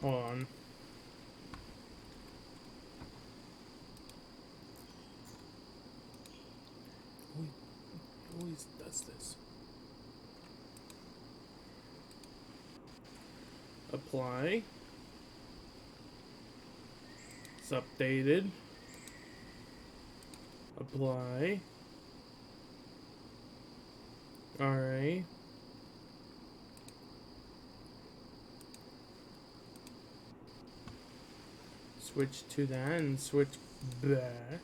Hold on. Always does this. Apply. It's updated. Apply. Alright. Switch to that and switch back.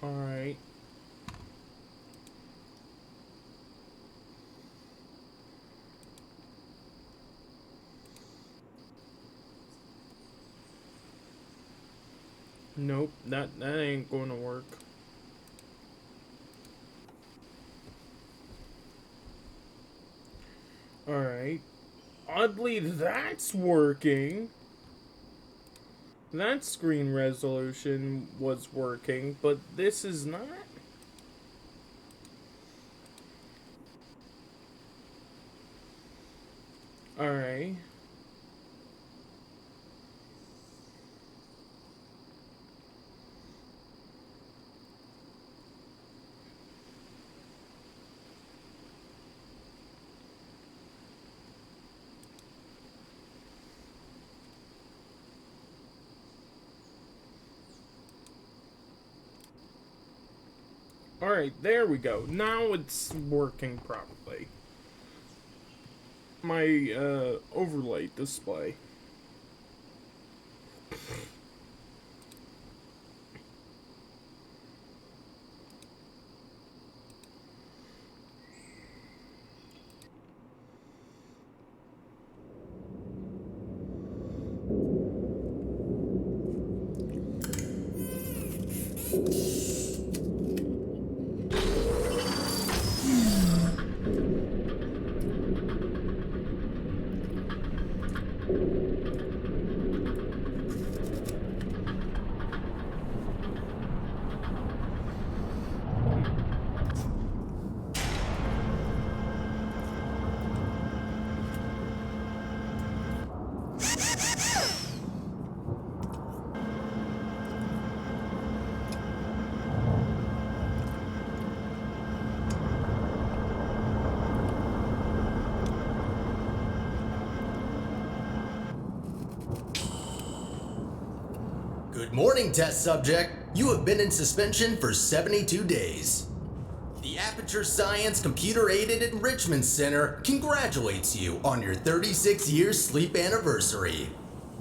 Alright. Nope, that ain't gonna work. Alright. Oddly, that's working. That screen resolution was working, but this is not. Alright. Alright, there we go. Now it's working properly. My overlay display. Good morning, test subject. You have been in suspension for 72 days. The Aperture Science Computer-Aided Enrichment Center congratulates you on your 36-year sleep anniversary.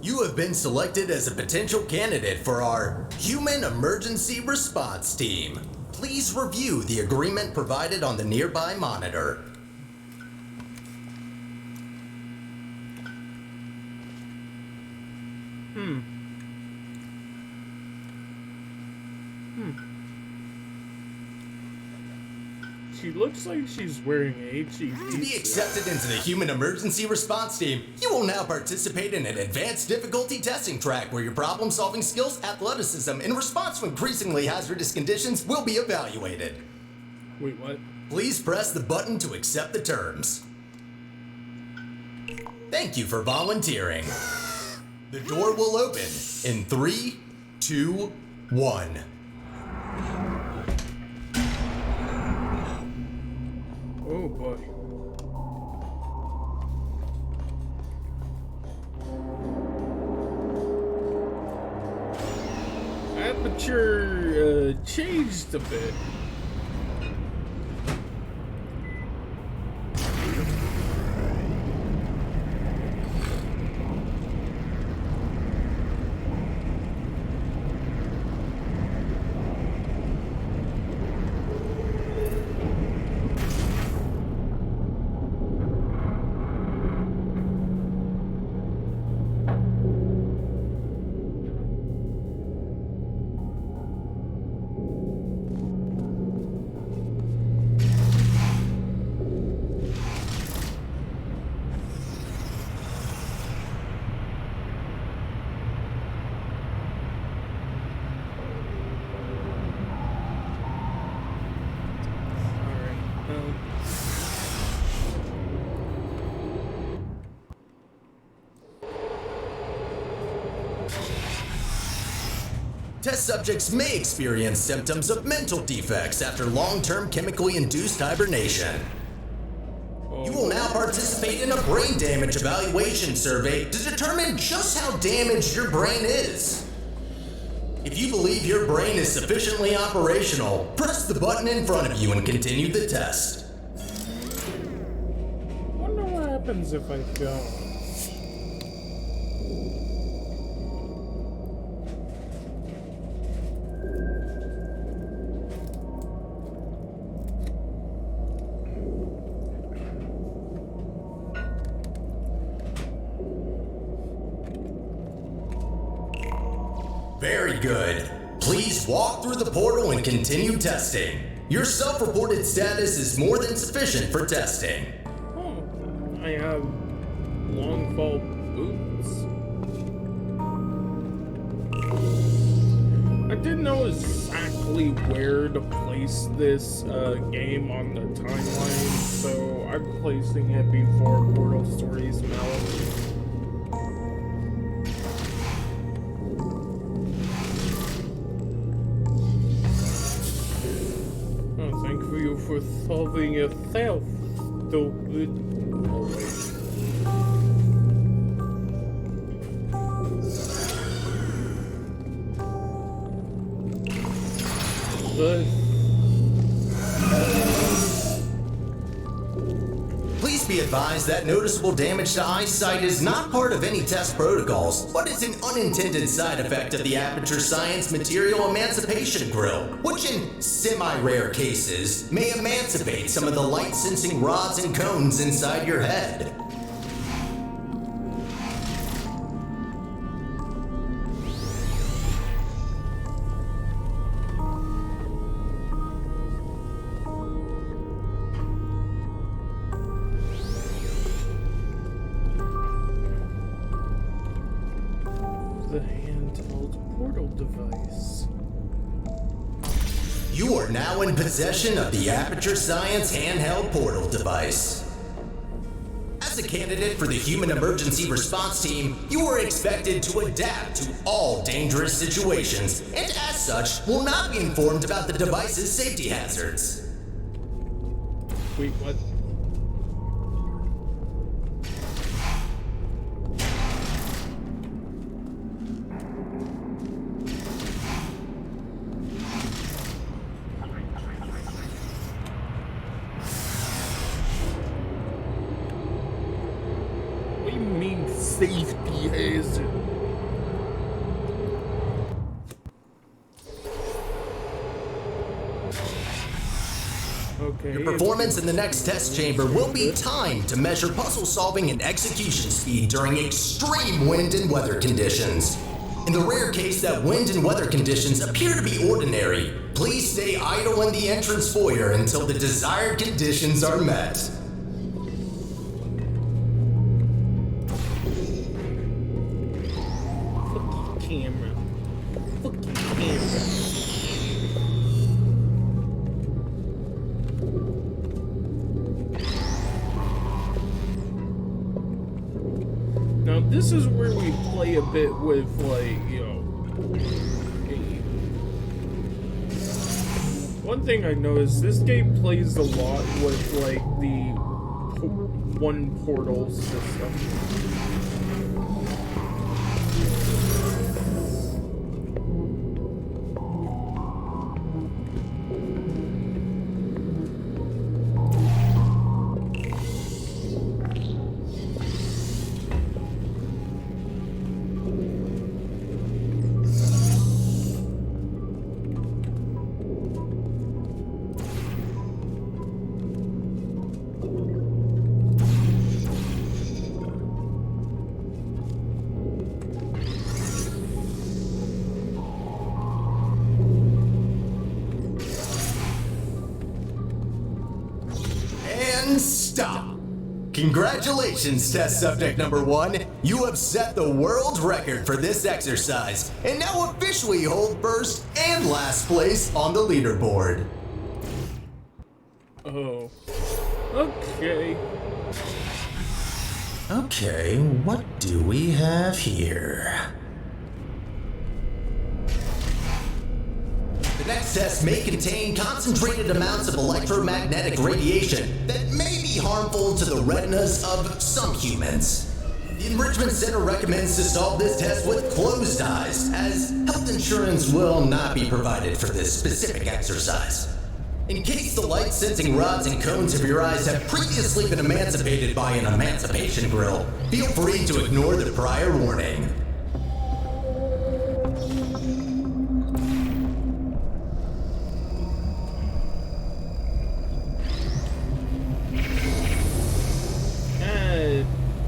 You have been selected as a potential candidate for our Human Emergency Response Team. Please review the agreement provided on the nearby monitor. She looks like she's wearing HED. To be accepted into the Human Emergency Response Team, you will now participate in an advanced difficulty testing track where your problem-solving skills, athleticism, and response to increasingly hazardous conditions will be evaluated. Wait, what? Please press the button to accept the terms. Thank you for volunteering. The door will open in 3, 2, 1. Oh boy. Aperture changed a bit. Test subjects may experience symptoms of mental defects after long-term chemically induced hibernation. You will now participate in a brain damage evaluation survey to determine just how damaged your brain is. If you believe your brain is sufficiently operational, press the button in front of you and continue the test. Wonder what happens if I don't. Very good. Please walk through the portal and continue testing. Your self-reported status is more than sufficient for testing. Oh, I have long fall boots. I didn't know exactly where to place this game on the timeline, so I'm placing it before Portal Stories Melody. For solving yourself, stupid. Oh, wait. Good. Please be advised that noticeable damage to eyesight is not part of any test protocols, but is an unintended side effect of the Aperture Science Material Emancipation Grill, which in semi-rare cases may emancipate some of the light-sensing rods and cones inside your head. The handheld portal device. You are now in possession of the Aperture Science handheld portal device. As a candidate for the Human Emergency Response Team, you are expected to adapt to all dangerous situations, and as such, will not be informed about the device's safety hazards. Wait, what? What do you mean safety hazard? Okay. Your performance in the next test chamber will be timed to measure puzzle solving and execution speed during extreme wind and weather conditions. In the rare case that wind and weather conditions appear to be ordinary, please stay idle in the entrance foyer until the desired conditions are met. Fucking camera. Fucking camera. Now this is where we play a bit with, like, you know, one thing I noticed, this game plays a lot with, like, the one portal system. Stop! Congratulations, test subject number 1. You have set the world record for this exercise, and now officially hold first and last place on the leaderboard. Oh. Okay. Okay, what do we have here? next test may contain concentrated amounts of electromagnetic radiation that may be harmful to the retinas of some humans. The Enrichment Center recommends to solve this test with closed eyes, as health insurance will not be provided for this specific exercise. In case the light-sensing rods and cones of your eyes have previously been emancipated by an emancipation grill, feel free to ignore the prior warning.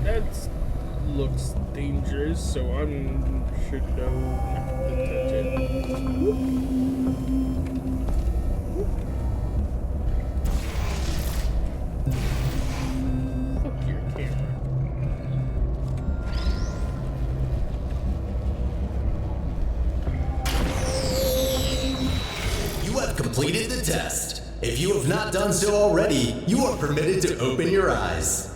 That looks dangerous, so I should know not to touch it. Fuck your camera. You have completed the test. If you have not done so already, you are permitted to open your eyes.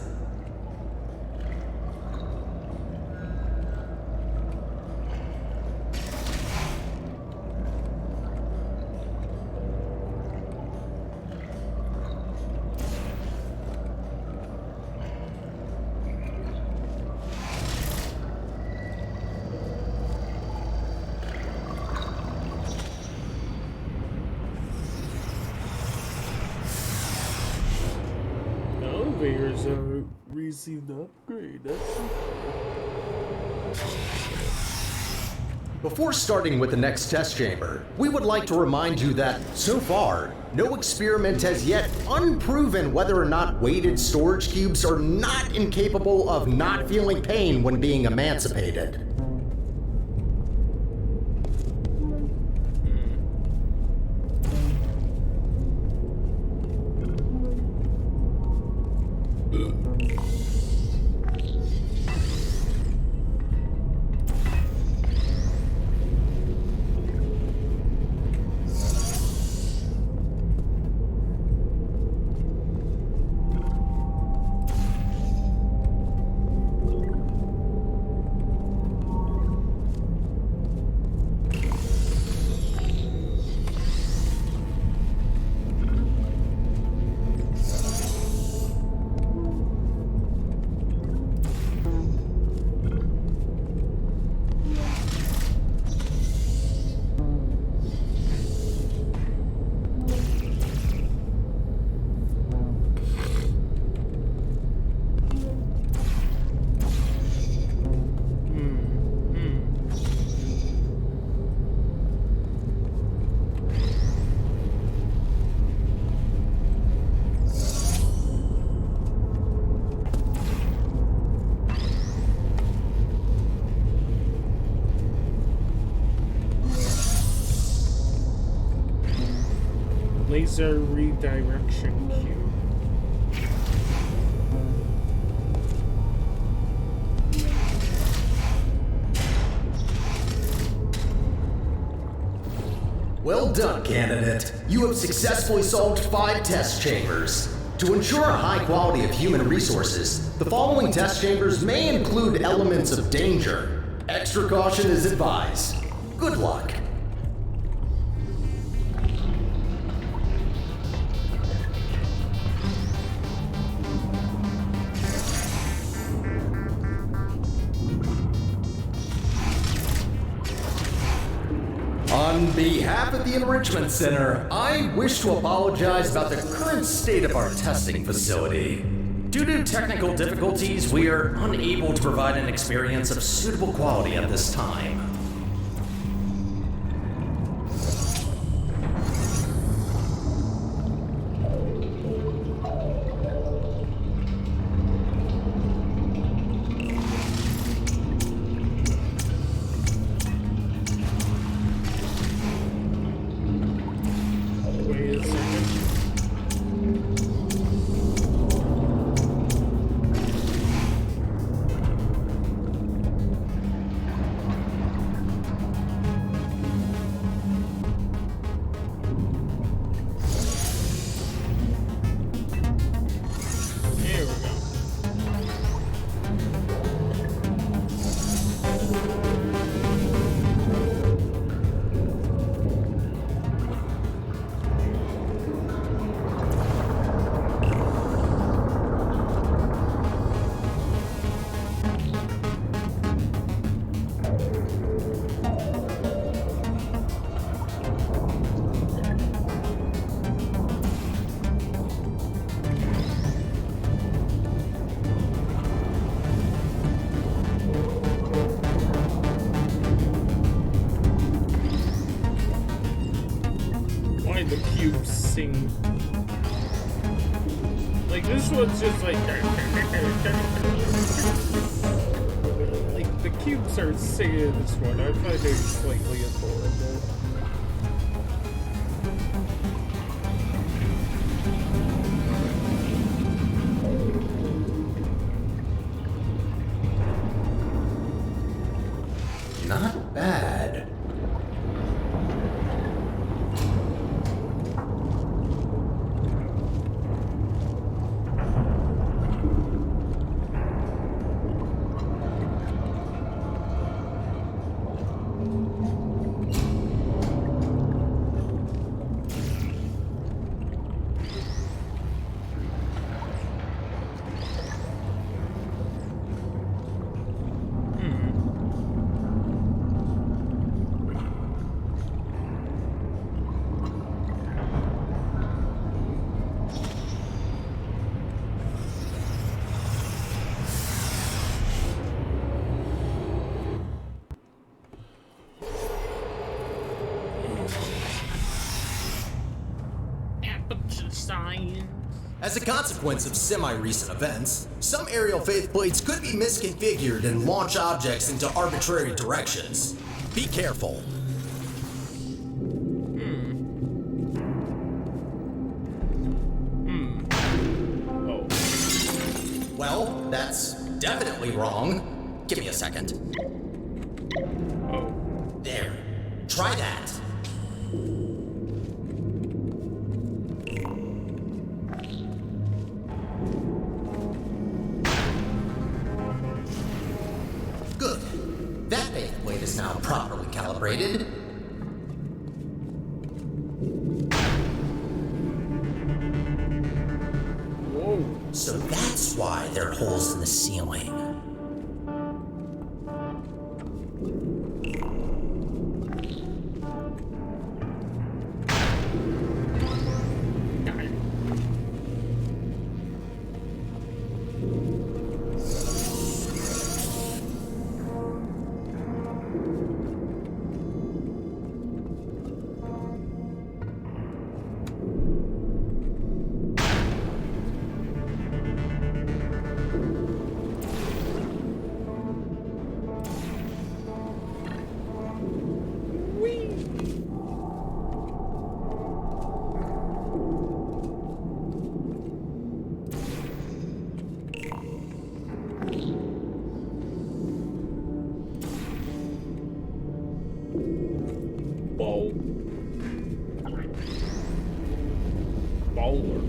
Elevators received the upgrade. Before starting with the next test chamber, we would like to remind you that, so far, no experiment has yet unproven whether or not weighted storage cubes are not incapable of not feeling pain when being emancipated. Laser redirection cube. Well done, candidate. You have successfully solved 5 test chambers. To ensure a high quality of human resources, the following test chambers may include elements of danger. Extra caution is advised. Good luck. On behalf of the Enrichment Center, I wish to apologize about the current state of our testing facility. Due to technical difficulties, we are unable to provide an experience of suitable quality at this time. Wait a second. Like, this one's just like... Like, the cubes are singing this one. I find it slightly adorable. Not bad. As a consequence of semi-recent events, some aerial faith plates could be misconfigured and launch objects into arbitrary directions. Be careful. Oh. Well, that's definitely wrong. Give me a second. Oh. There. Try that. Good. That faith plate is now properly calibrated. Whoa. So that's why there are holes in the ceiling. Ball. Baller.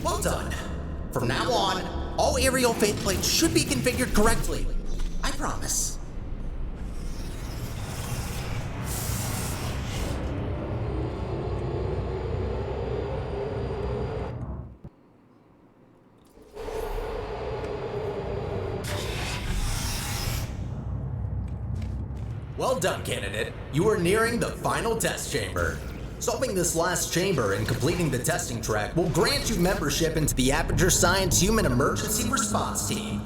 Well done. From now on, all aerial faith plates should be configured correctly. I promise. Well done, candidate. You are nearing the final test chamber. Solving this last chamber and completing the testing track will grant you membership into the Aperture Science Human Emergency Response Team.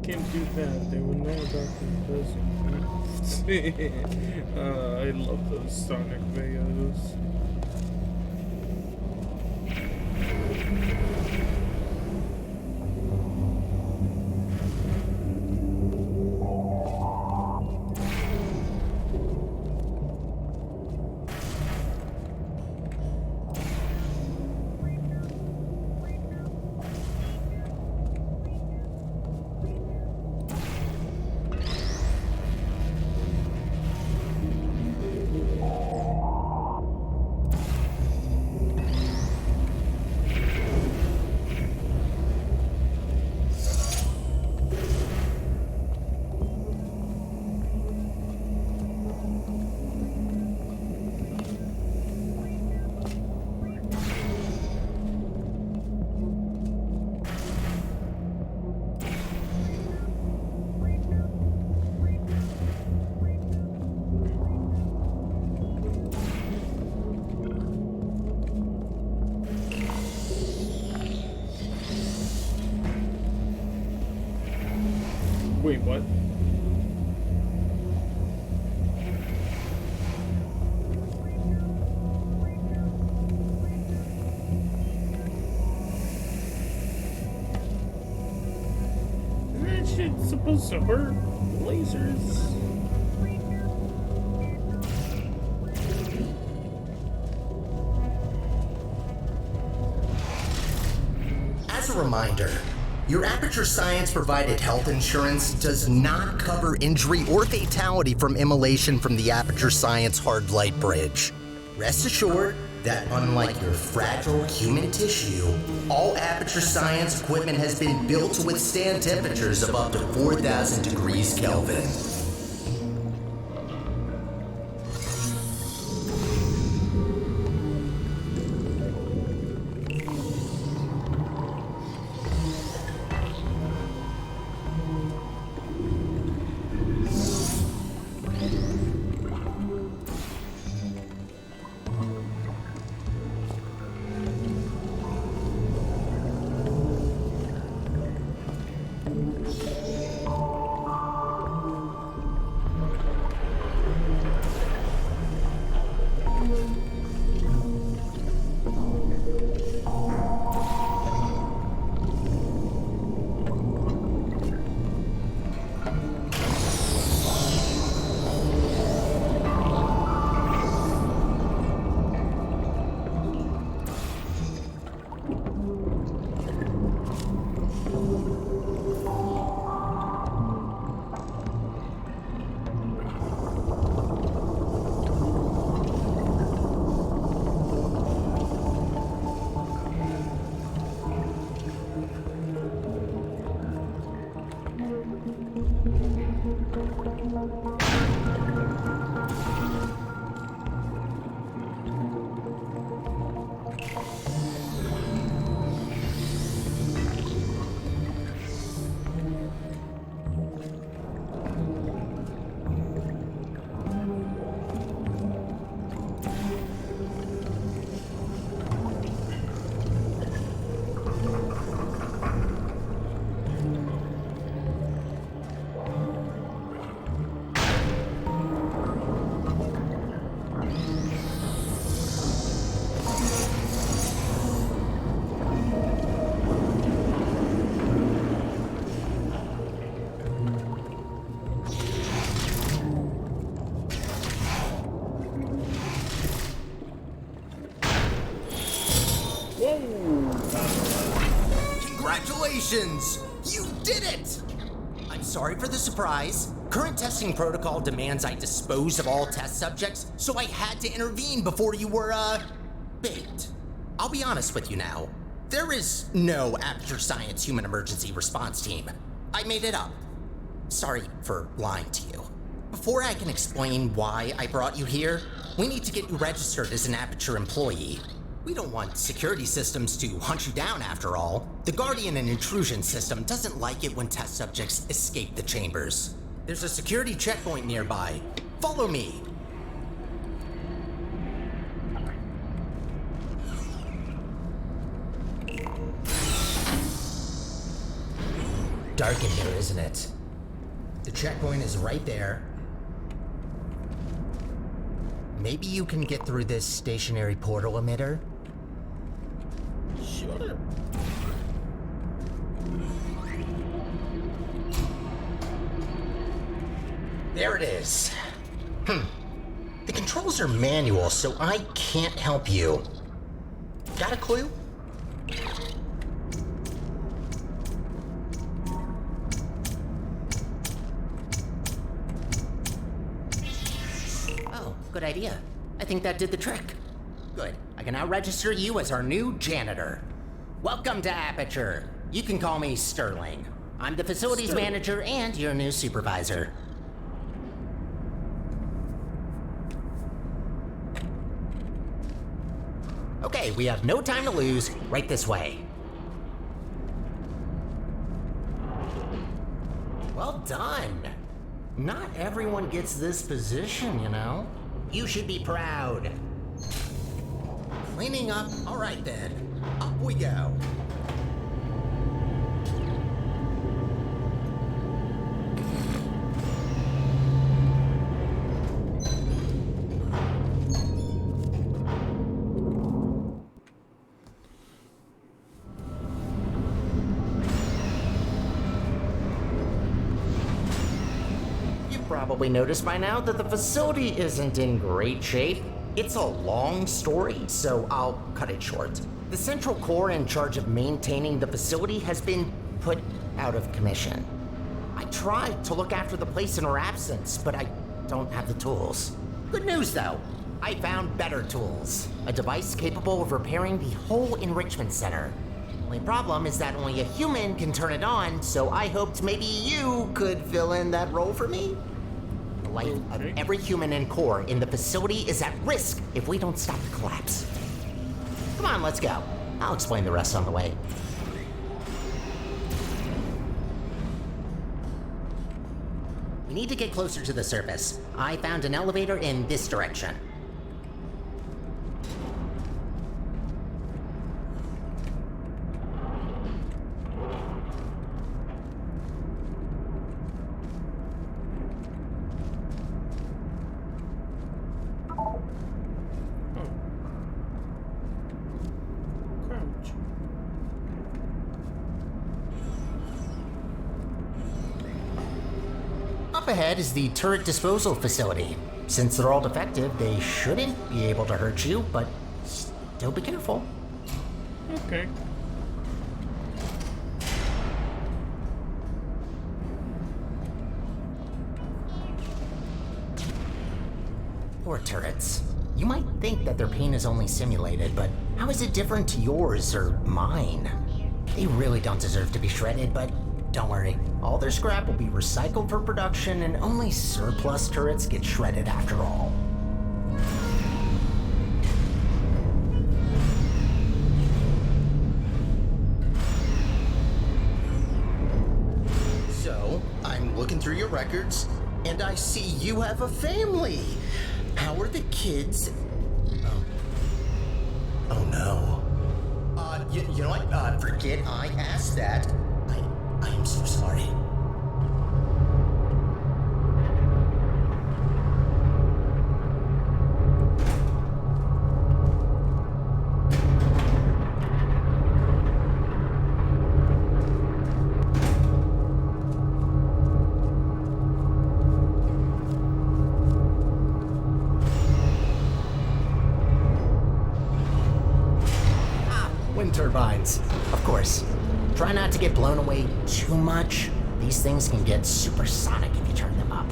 Can't do that. They would know about the present. I love those Sonic videos. Wait, what? That shit's supposed to hurt. Lasers. As a reminder, your Aperture Science provided health insurance does not cover injury or fatality from immolation from the Aperture Science hard light bridge. Rest assured that unlike your fragile human tissue, all Aperture Science equipment has been built to withstand temperatures of up to 4,000 degrees Kelvin. Congratulations! You did it! I'm sorry for the surprise. Current testing protocol demands I dispose of all test subjects, so I had to intervene before you were, baked. I'll be honest with you now. There is no Aperture Science Human Emergency Response Team. I made it up. Sorry for lying to you. Before I can explain why I brought you here, we need to get you registered as an Aperture employee. We don't want security systems to hunt you down after all. The Guardian and Intrusion system doesn't like it when test subjects escape the chambers. There's a security checkpoint nearby. Follow me. Dark in here, isn't it? The checkpoint is right there. Maybe you can get through this stationary portal emitter? Sure. There it is. The controls are manual, so I can't help you. Got a clue? Oh, good idea. I think that did the trick. Good. I can now register you as our new janitor. Welcome to Aperture. You can call me Sterling. I'm the facilities manager and your new supervisor. Okay, we have no time to lose. Right this way. Well done. Not everyone gets this position, you know. You should be proud. Cleaning up. All right then. Up we go. probably noticed by now that the facility isn't in great shape. It's a long story, so I'll cut it short. The central core in charge of maintaining the facility has been put out of commission. I tried to look after the place in her absence, but I don't have the tools. Good news though, I found better tools. A device capable of repairing the whole enrichment center. Only problem is that only a human can turn it on, so I hoped maybe you could fill in that role for me. The life of every human and core in the facility is at risk if we don't stop the collapse. Come on, let's go. I'll explain the rest on the way. We need to get closer to the surface. I found an elevator in this direction. Crouch. Up ahead is the turret disposal facility. Since they're all defective, they shouldn't be able to hurt you, but still be careful. Okay. Poor turrets. You might think that their pain is only simulated, but how is it different to yours or mine? They really don't deserve to be shredded, but don't worry. All their scrap will be recycled for production, and only surplus turrets get shredded after all. So, I'm looking through your records, and I see you have a family. How are the kids? Oh no. You know what? Forget I asked that. I am so sorry. Wind turbines, of course. Try not to get blown away too much. These things can get supersonic if you turn them up.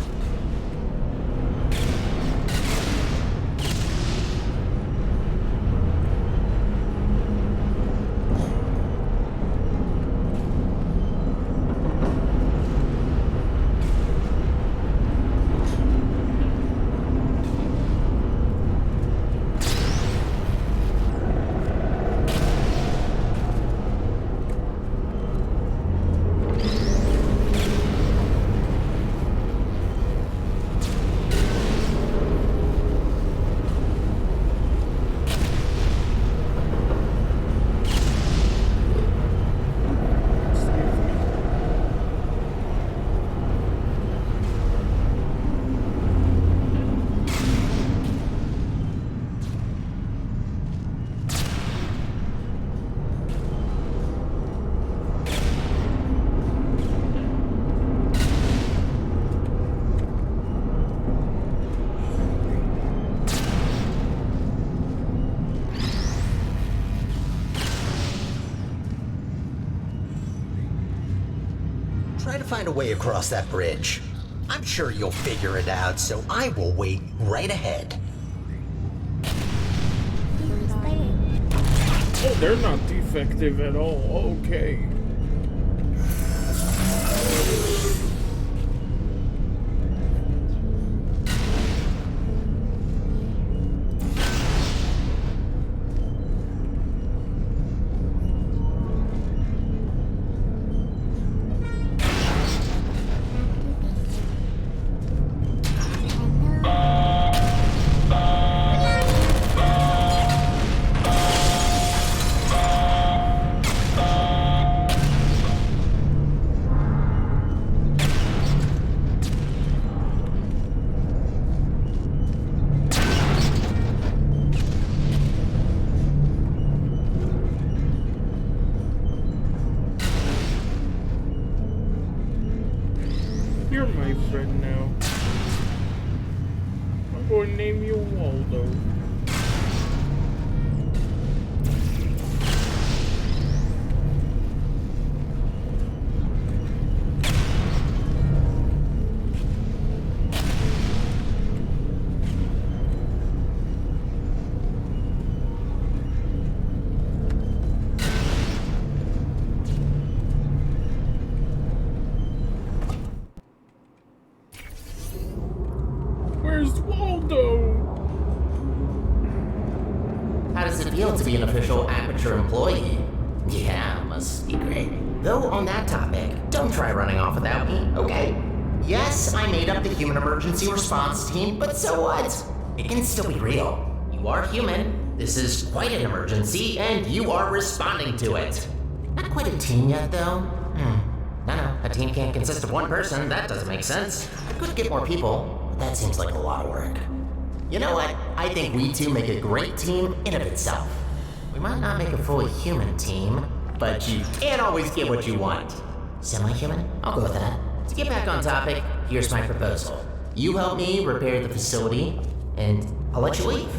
Try to find a way across that bridge. I'm sure you'll figure it out, so I will wait right ahead. Oh, they're not defective at all. Okay. You're my friend now. Gonna name you Waldo. Where's Waldo? How does it feel to be an official Aperture employee? Yeah, must be great. Though on that topic, don't try running off without me, okay? Yes, I made up the human emergency response team, but so what? It can still be real. You are human. This is quite an emergency, and you are responding to it. Not quite a team yet, though. No, a team can't consist of one person. That doesn't make sense. I could get more people, but that seems like a lot of work. You know what? I think we two make a great team in of itself. We might not make a fully human team, but you can't always get what you want. Semi-human? I'll go with that. To get back on topic, here's my proposal. You help me repair the facility, and I'll let you leave.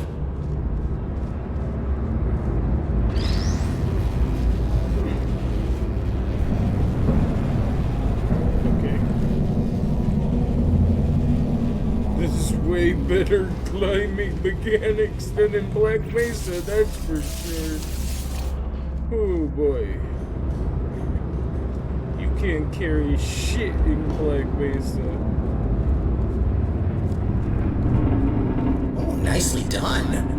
Okay. This is way better climbing mechanics than in Black Mesa, that's for sure. Oh boy. You can't carry shit in Black Mesa. Oh, nicely done.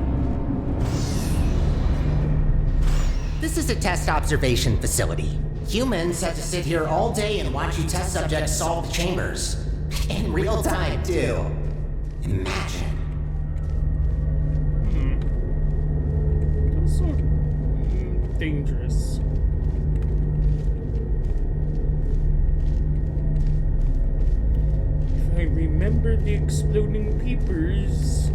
This is a test observation facility. Humans have to sit here all day and watch you test subjects solve the chambers. In real time, too. Imagine. That's so dangerous. If I remember the exploding peepers.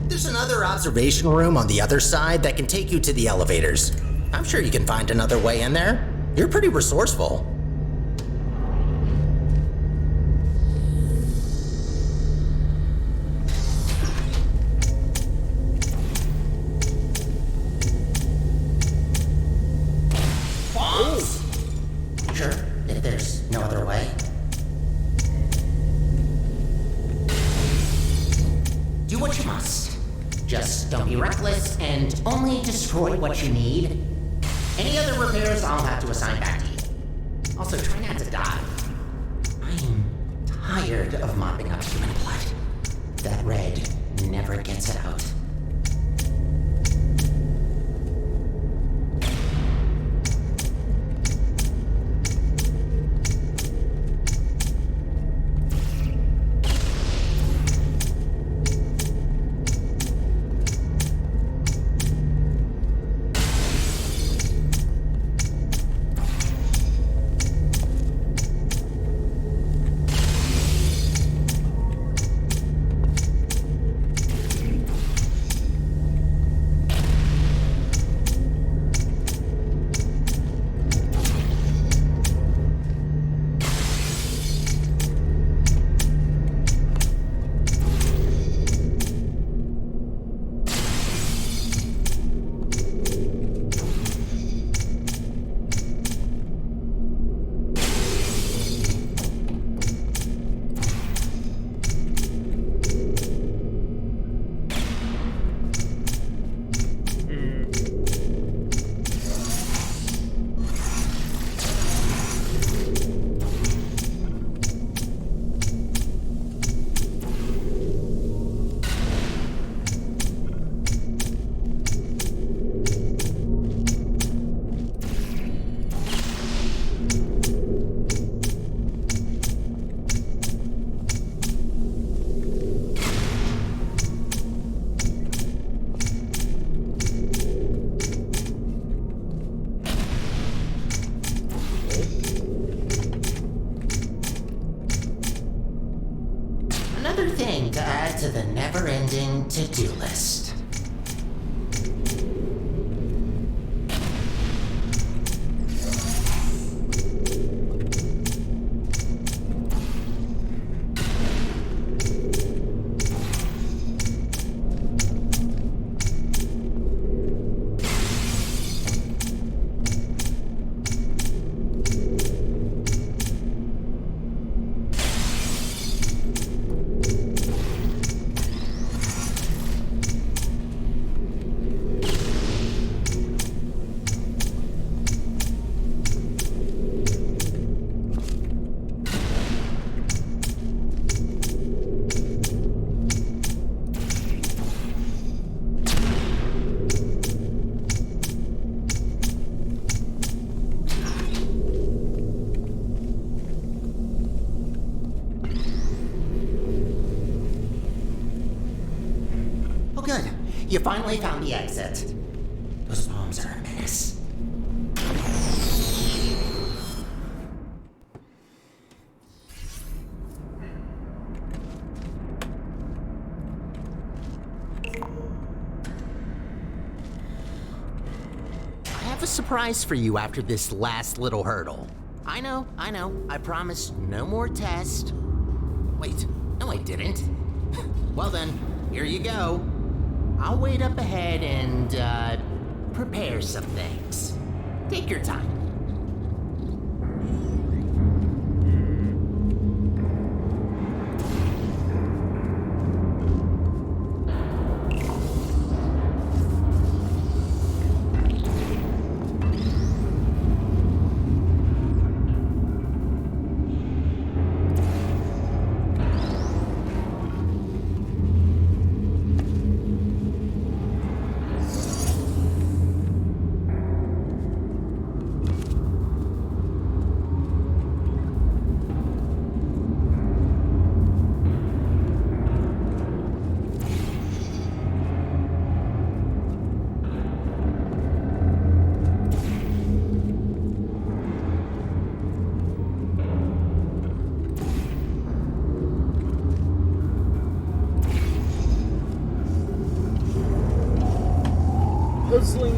There's another observation room on the other side that can take you to the elevators. I'm sure you can find another way in there. You're pretty resourceful. Sure, if there's no other way. Do what you must. Just don't be reckless and only destroy what you need. Any other repairs I'll have to assign back to you. Also, try not to die. I'm tired of mopping up human blood. That red never gets out. Another thing to add to the never-ending to-do list. You finally found the exit. Those bombs are a menace. I have a surprise for you after this last little hurdle. I know. I promised no more tests. Wait, no I didn't. Well then, here you go. I'll wait up ahead and, prepare some things. Take your time. Puzzling.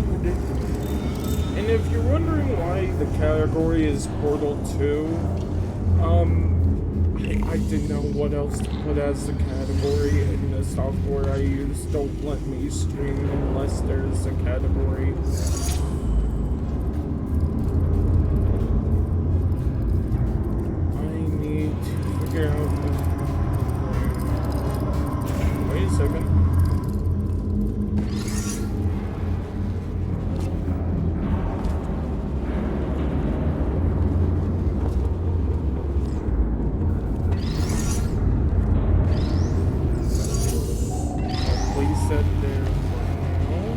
And if you're wondering why the category is Portal 2, I didn't know what else to put as the category, and the software I use don't let me stream unless there's a category. I need to figure out. Wait a second. Set there for now.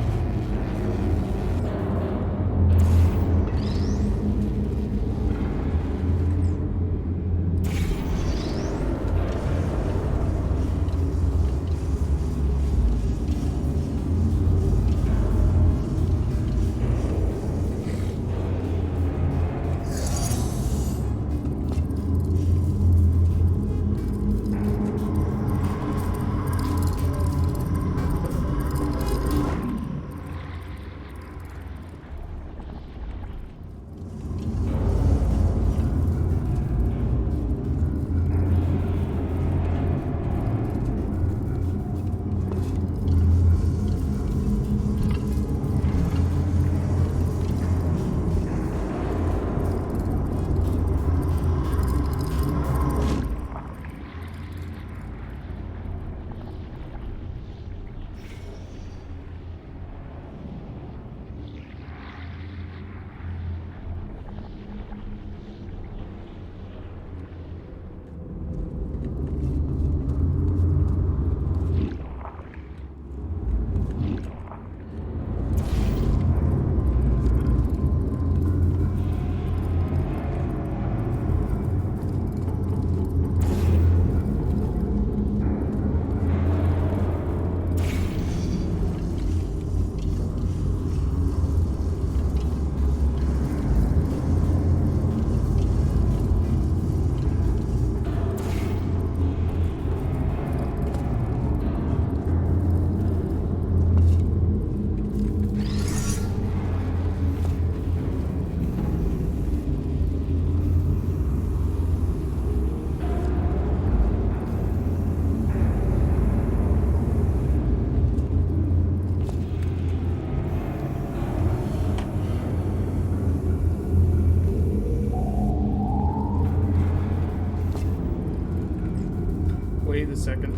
Wait a second.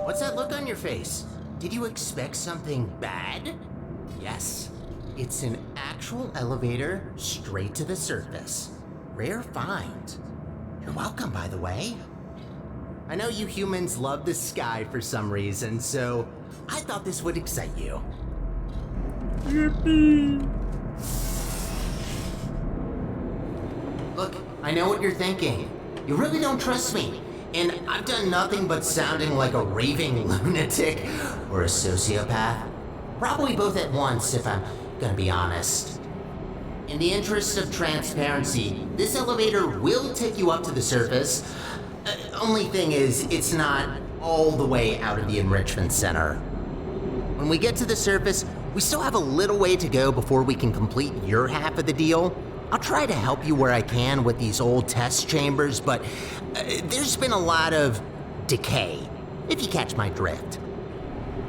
What's that look on your face? Did you expect something bad? Yes, it's an actual elevator straight to the surface. Rare find. You're welcome, by the way. I know you humans love the sky for some reason, so I thought this would excite you. Yippee! Look, I know what you're thinking. You really don't trust me. And I've done nothing but sounding like a raving lunatic or a sociopath. Probably both at once, if I'm gonna be honest. In the interest of transparency, this elevator will take you up to the surface. Only thing is, it's not all the way out of the enrichment center. When we get to the surface, we still have a little way to go before we can complete your half of the deal. I'll try to help you where I can with these old test chambers, but there's been a lot of decay, if you catch my drift.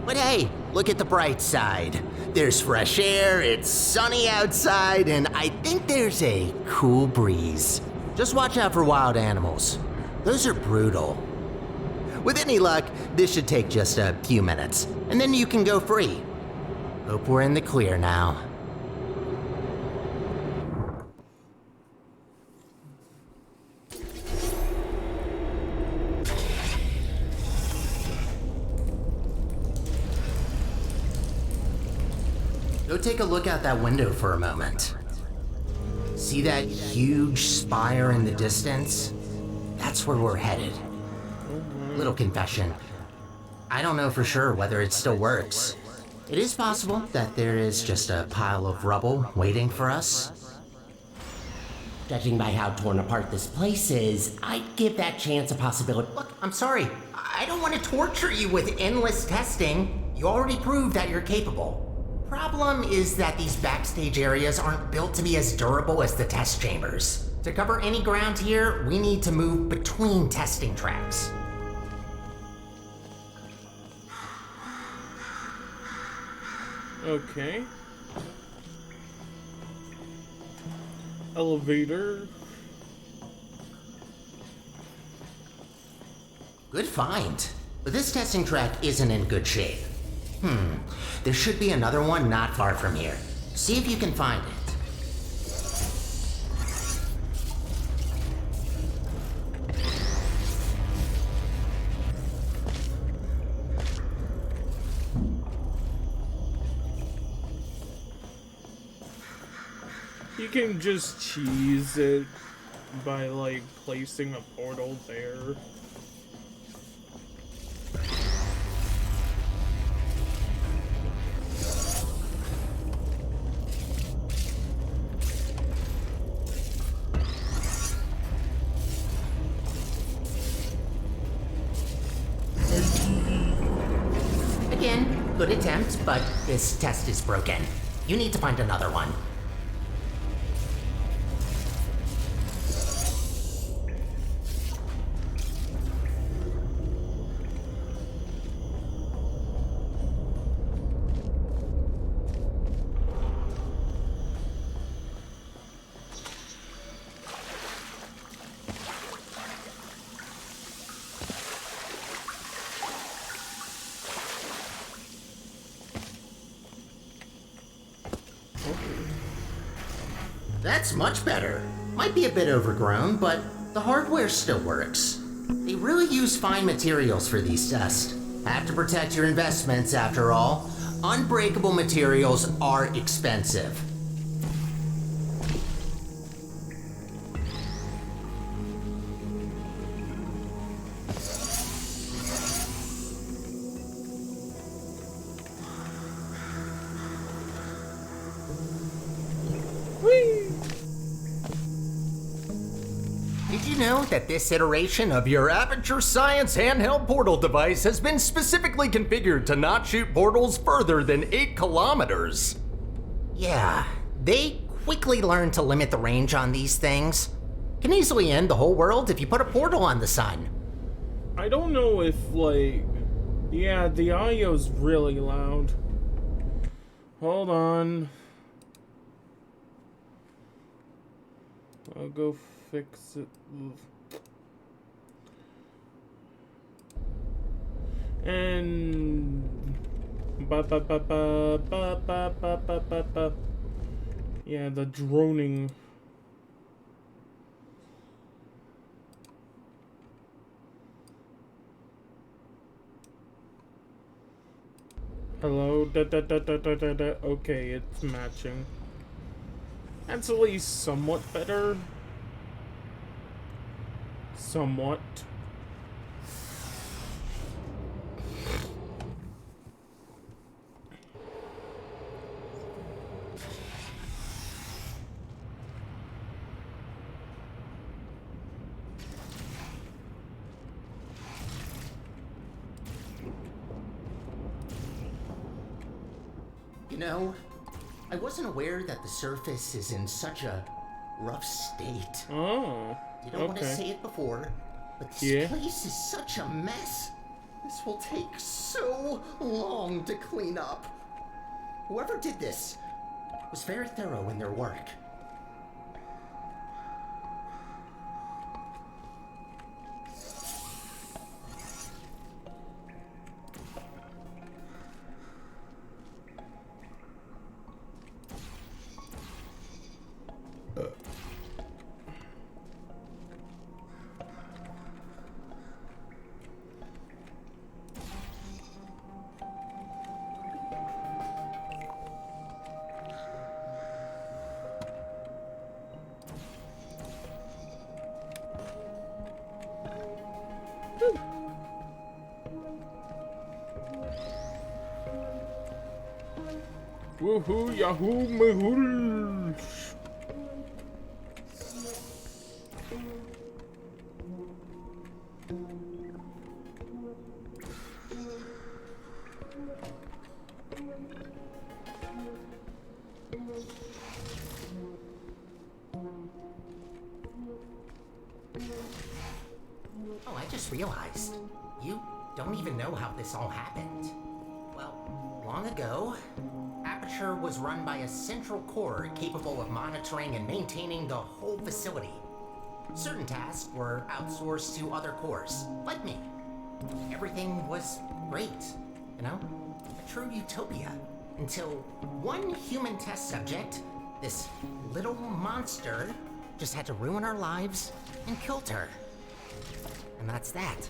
But hey, look at the bright side. There's fresh air, it's sunny outside, and I think there's a cool breeze. Just watch out for wild animals. Those are brutal. With any luck, this should take just a few minutes, and then you can go free. Hope we're in the clear now. Go take a look out that window for a moment. See that huge spire in the distance? That's where we're headed. Little confession. I don't know for sure whether it still works. It is possible that there is just a pile of rubble waiting for us. Judging by how torn apart this place is, I'd give that chance a possibility. Look, I'm sorry. I don't want to torture you with endless testing. You already proved that you're capable. Problem is that these backstage areas aren't built to be as durable as the test chambers. To cover any ground here, we need to move between testing tracks. Okay. Elevator. Good find. But this testing track isn't in good shape. There should be another one not far from here. See if you can find it. You can just cheese it by, like, placing a portal there. Again, good attempt, but this test is broken. You need to find another one. That's much better. Might be a bit overgrown, but the hardware still works. They really use fine materials for these tests. Have to protect your investments after all. Unbreakable materials are expensive. Did you know that this iteration of your Aperture Science handheld portal device has been specifically configured to not shoot portals further than 8 kilometers? Yeah, they quickly learned to limit the range on these things. Can easily end the whole world if you put a portal on the sun. I don't know if, like... Yeah, the audio's really loud. Hold on. I'll go fix it. And ba ba ba ba ba ba ba ba ba ba. Yeah, the droning. Hello, da da da da da da da. Okay, it's matching. That's at least somewhat better. Somewhat. You know, I wasn't aware that the surface is in such a rough state. Oh, You don't want to okay. say it before, but this Yeah. place is such a mess. This will take so long to clean up. Whoever did this was very thorough in their work. Woohoo, yahoo, mahoo. Oh, I just realized. You don't even know how this all happened. Well, long ago, Aperture was run by a central core capable of monitoring and maintaining the whole facility. Certain tasks were outsourced to other cores, like me. Everything was great, you know? A true utopia. Until one human test subject, this little monster, just had to ruin our lives and killed her. And that's that.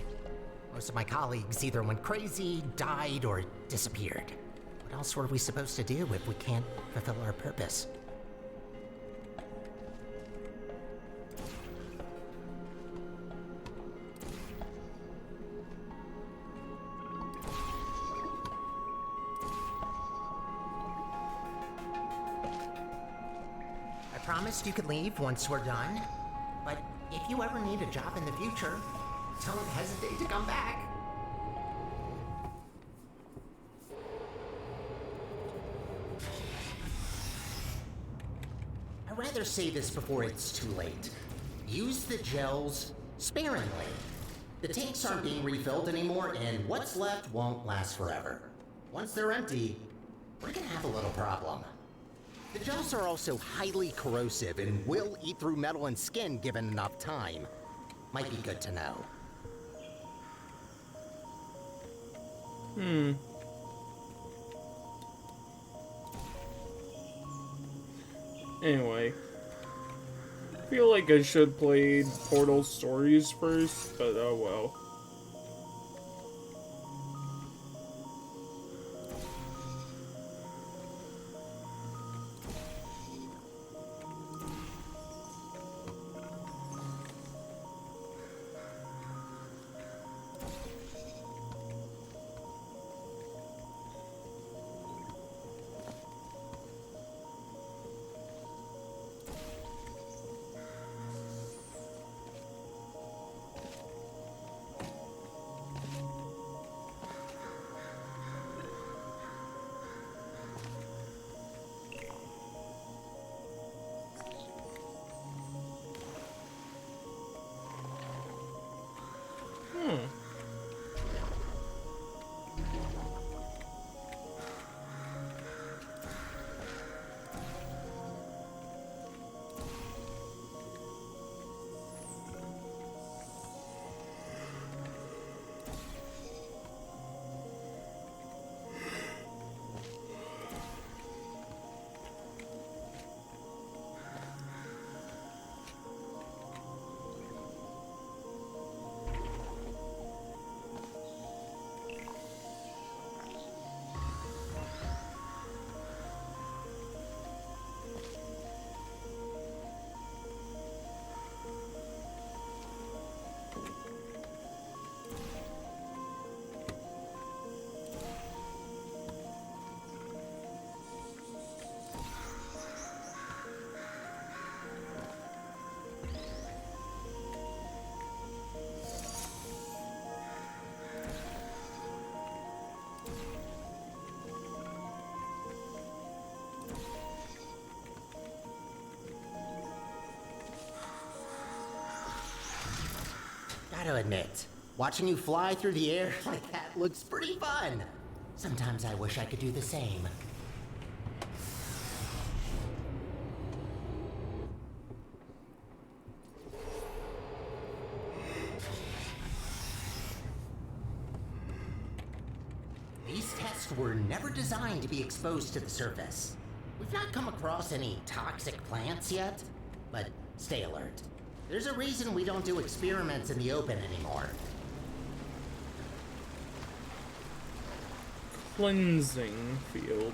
Most of my colleagues either went crazy, died, or disappeared. What else were we supposed to do if we can't fulfill our purpose? I promised you could leave once we're done, but if you ever need a job in the future, don't hesitate to come back. I'd rather say this before it's too late. Use the gels sparingly. The tanks aren't being refilled anymore, and what's left won't last forever. Once they're empty, we're gonna have a little problem. The gels are also highly corrosive and will eat through metal and skin given enough time. Might be good to know. Anyway. I feel like I should play Portal Stories first, but oh well. gotta admit, watching you fly through the air like that looks pretty fun. Sometimes I wish I could do the same. These tests were never designed to be exposed to the surface. We've not come across any toxic plants yet, but stay alert. There's a reason we don't do experiments in the open anymore. Cleansing field.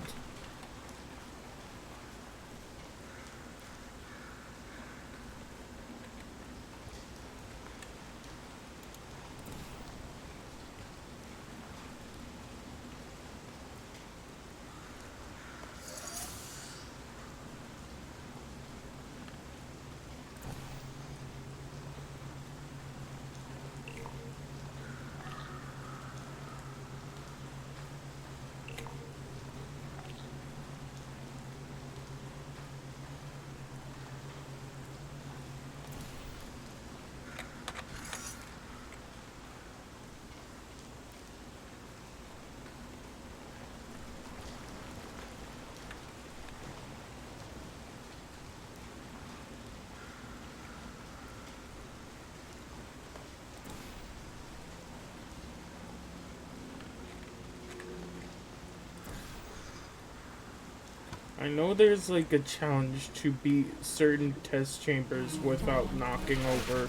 I know there's like a challenge to beat certain test chambers without knocking over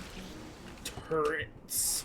turrets.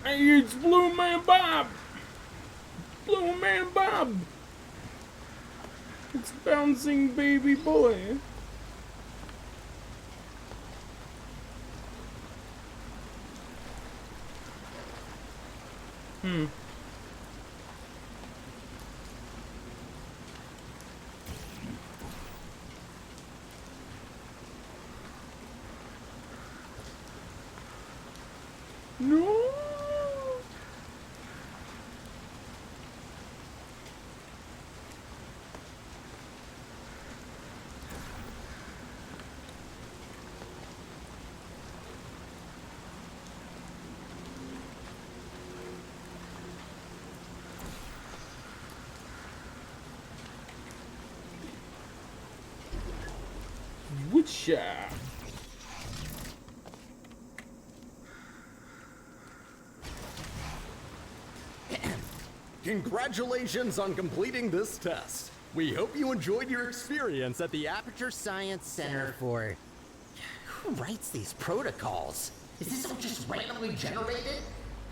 Hey, it's Blue Man Bob! Blue Man Bob! It's bouncing baby boy. No! Witcha! Congratulations on completing this test. We hope you enjoyed your experience at the Aperture Science Center for... Who writes these protocols? Is this all just randomly generated?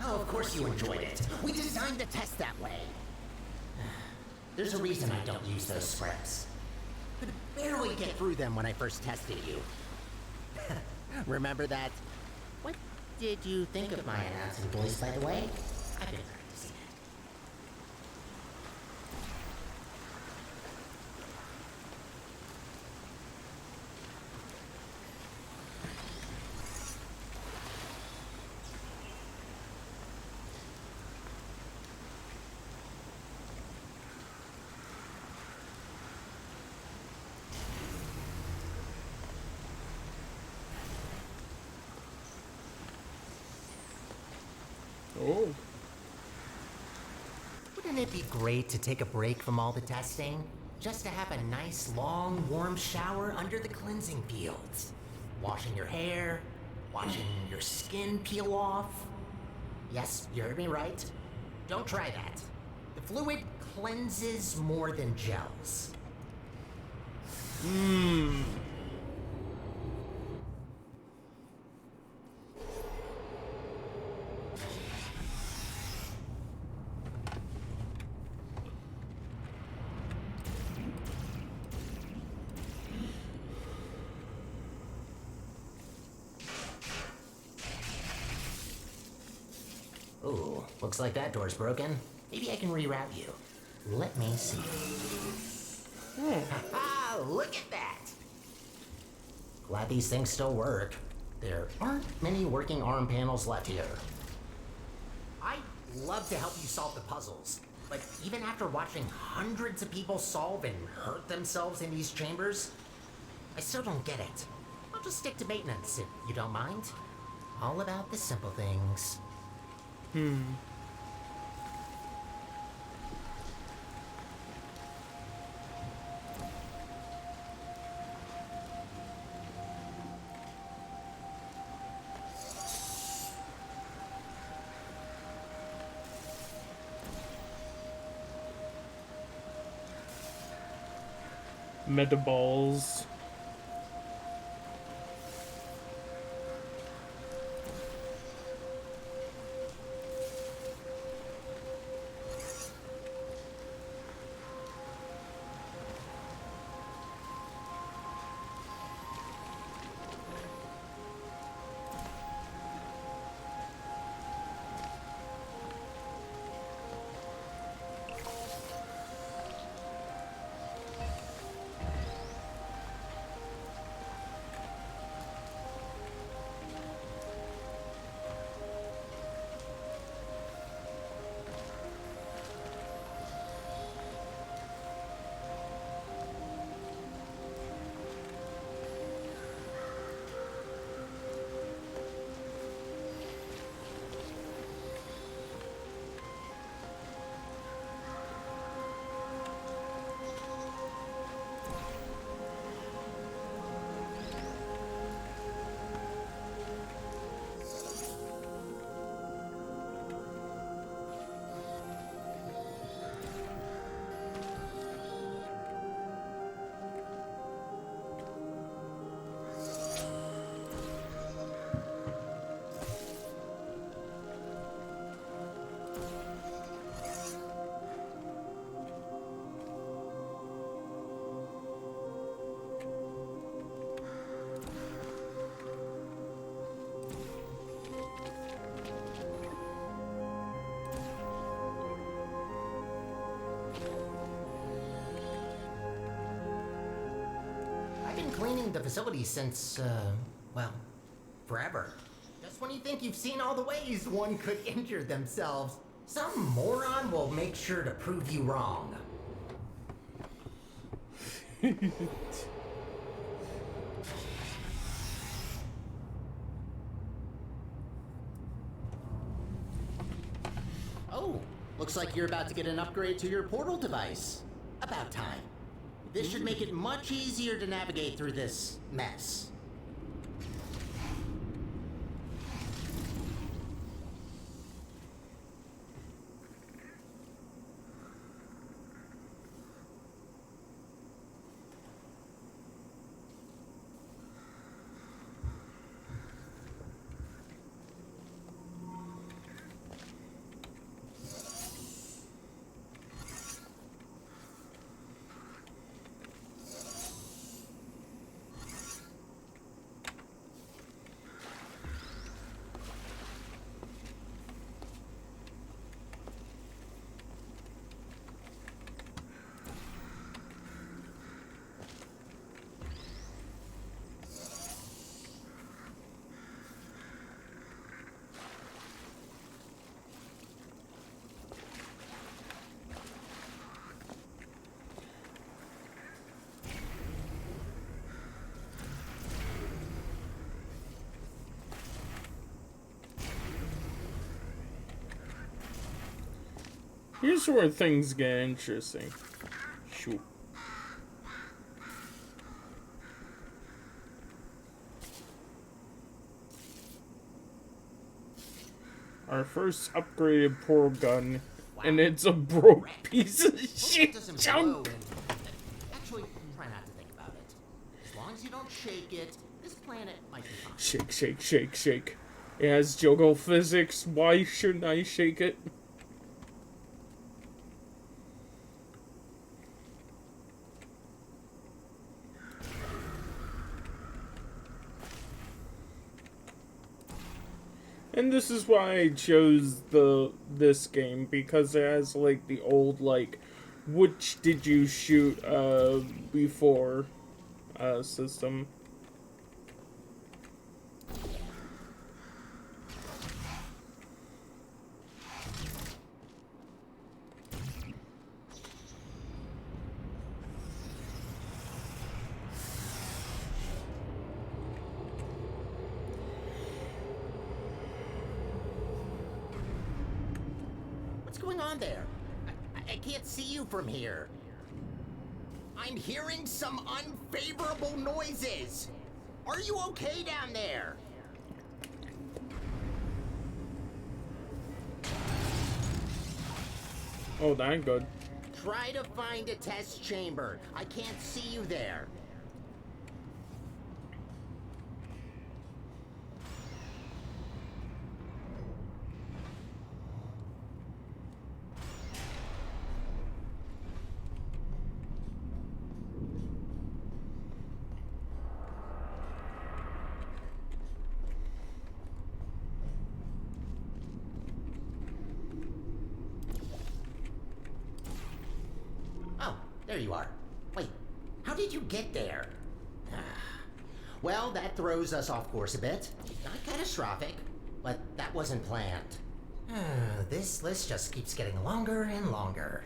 Oh, of course you enjoyed it. We designed the test that way. There's a reason I don't use those scripts. Could barely get through them when I first tested you. Remember that? What did you think of my announcing voice, by the way? I've been practicing it. Wouldn't it be great to take a break from all the testing? Just to have a nice, long, warm shower under the cleansing fields. Washing your hair, watching your skin peel off. Yes, you heard me right. Don't try that. The fluid cleanses more than gels. Ooh, looks like that door's broken. Maybe I can reroute you. Let me see. Ha! Look at that! Glad these things still work. There aren't many working arm panels left here. I'd love to help you solve the puzzles, but even after watching hundreds of people solve and hurt themselves in these chambers, I still don't get it. I'll just stick to maintenance if you don't mind. All about the simple things. Metaballs. Cleaning the facility since, well, forever. Just when you think you've seen all the ways one could injure themselves, some moron will make sure to prove you wrong. Oh, looks like you're about to get an upgrade to your portal device. About time. This should make it much easier to navigate through this mess. Here's where things get interesting. Shoot. Our first upgraded portal gun, and it's a broke piece of shit junk. Actually, try not to think about it. As long as you don't shake it, this planet might be fine. Shake, shake, shake, shake. It has juggle physics. Why shouldn't I shake it? And this is why I chose this game, because it has like the old like which did you shoot before system. What's going on there? I can't see you from here. I'm hearing some unfavorable noises. Are you okay down there? Oh, that ain't good. Try to find a test chamber. I can't see you there. There you are. Wait, how did you get there? Well, that throws us off course a bit. Not catastrophic, but that wasn't planned. This list just keeps getting longer and longer.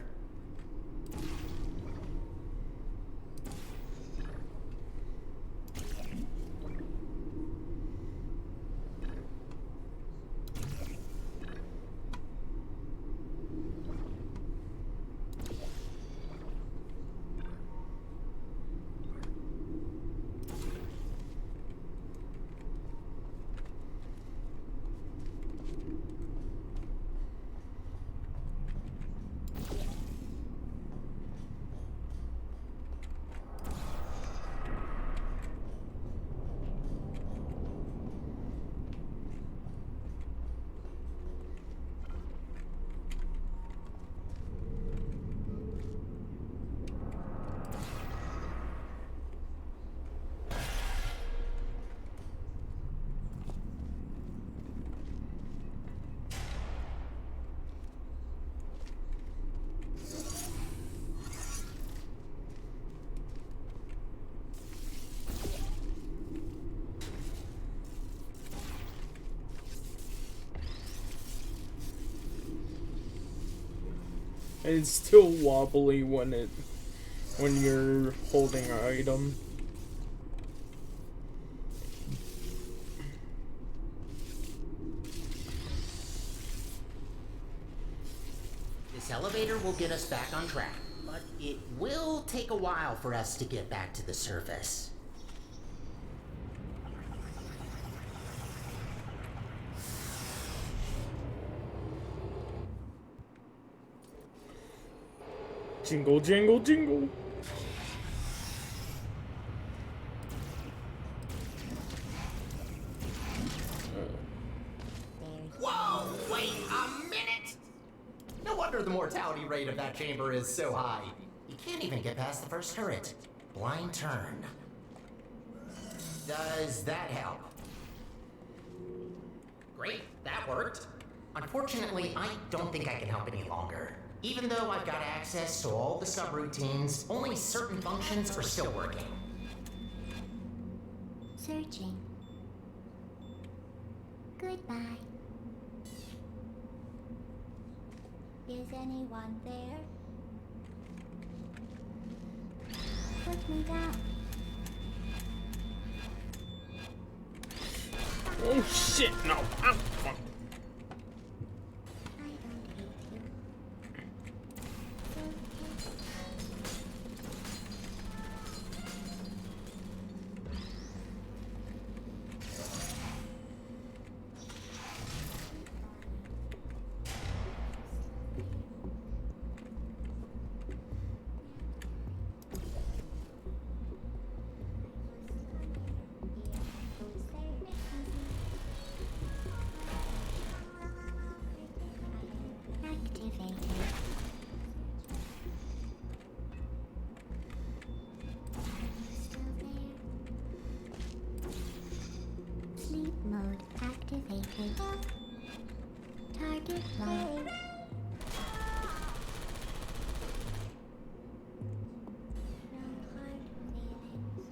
And it's still wobbly when you're holding an item. This elevator will get us back on track, but it will take a while for us to get back to the surface. Jingle, jingle, jingle. Whoa, wait a minute! No wonder the mortality rate of that chamber is so high. You can't even get past the first turret. Blind turn. Does that help? Great, that worked. Unfortunately, I don't think I can help any longer. Even though I've got access to all the subroutines, only certain functions are still working. Searching. Goodbye. Is anyone there? Put me down. Oh shit, no. Ow, fuck. I don't hate you. Activated. Target locked. No hard feelings.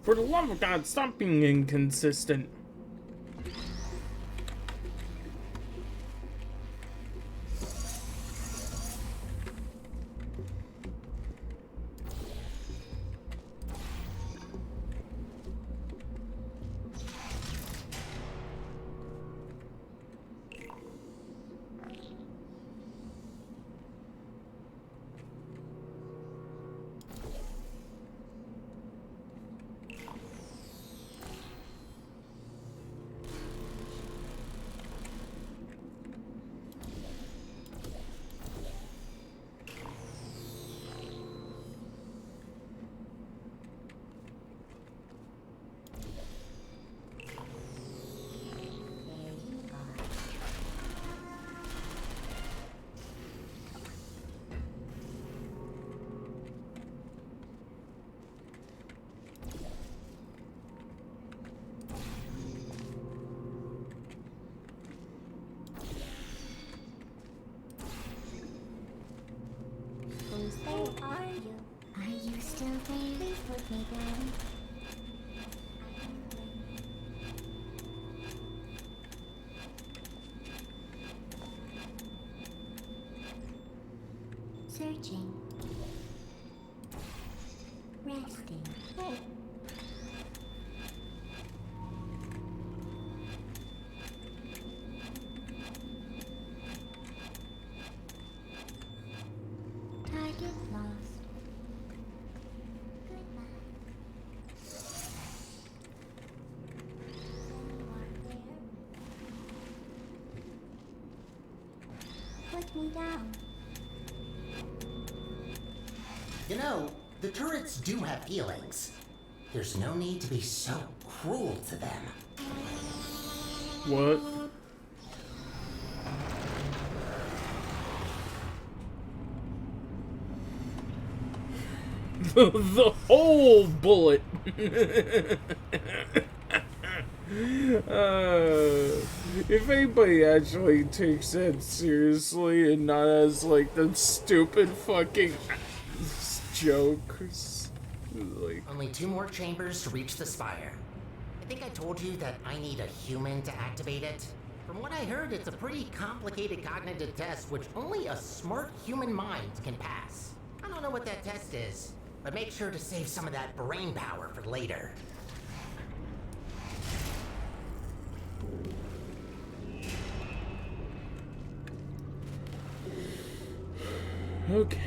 For the love of God, stop being inconsistent. There you are. Who's there? Who are you? Are you still there? Please put me down. I am waiting. Searching. Resting. Hey. Target lost. Goodbye. Anyone there? Put me down. You know, the turrets do have feelings. There's no need to be so cruel to them. What? The whole bullet. If anybody actually takes that seriously and not as like the stupid fucking jokes, like Only 2 more chambers to reach the spire. I think I told you that I need a human to activate it. From what I heard, it's a pretty complicated cognitive test which only a smart human mind can pass. I don't know what that test is, but make sure to save some of that brain power for later. okay.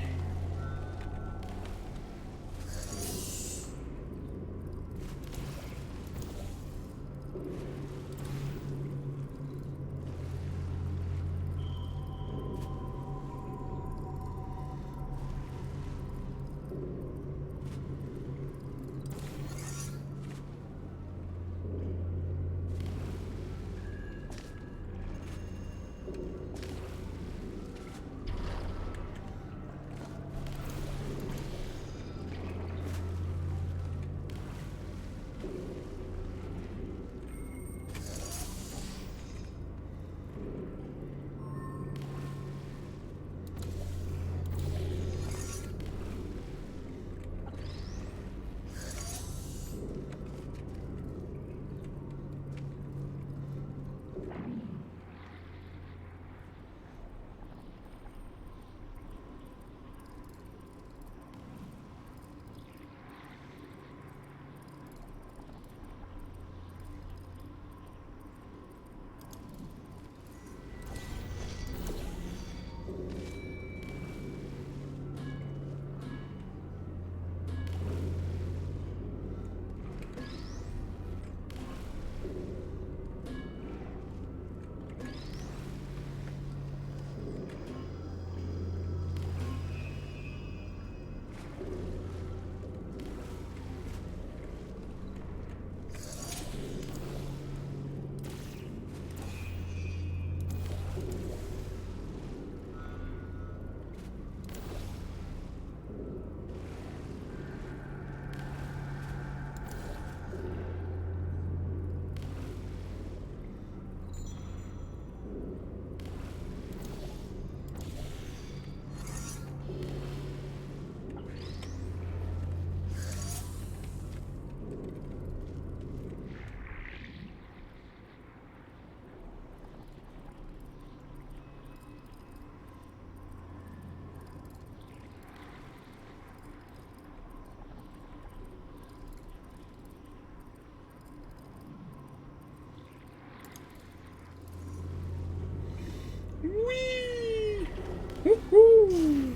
Woohoo!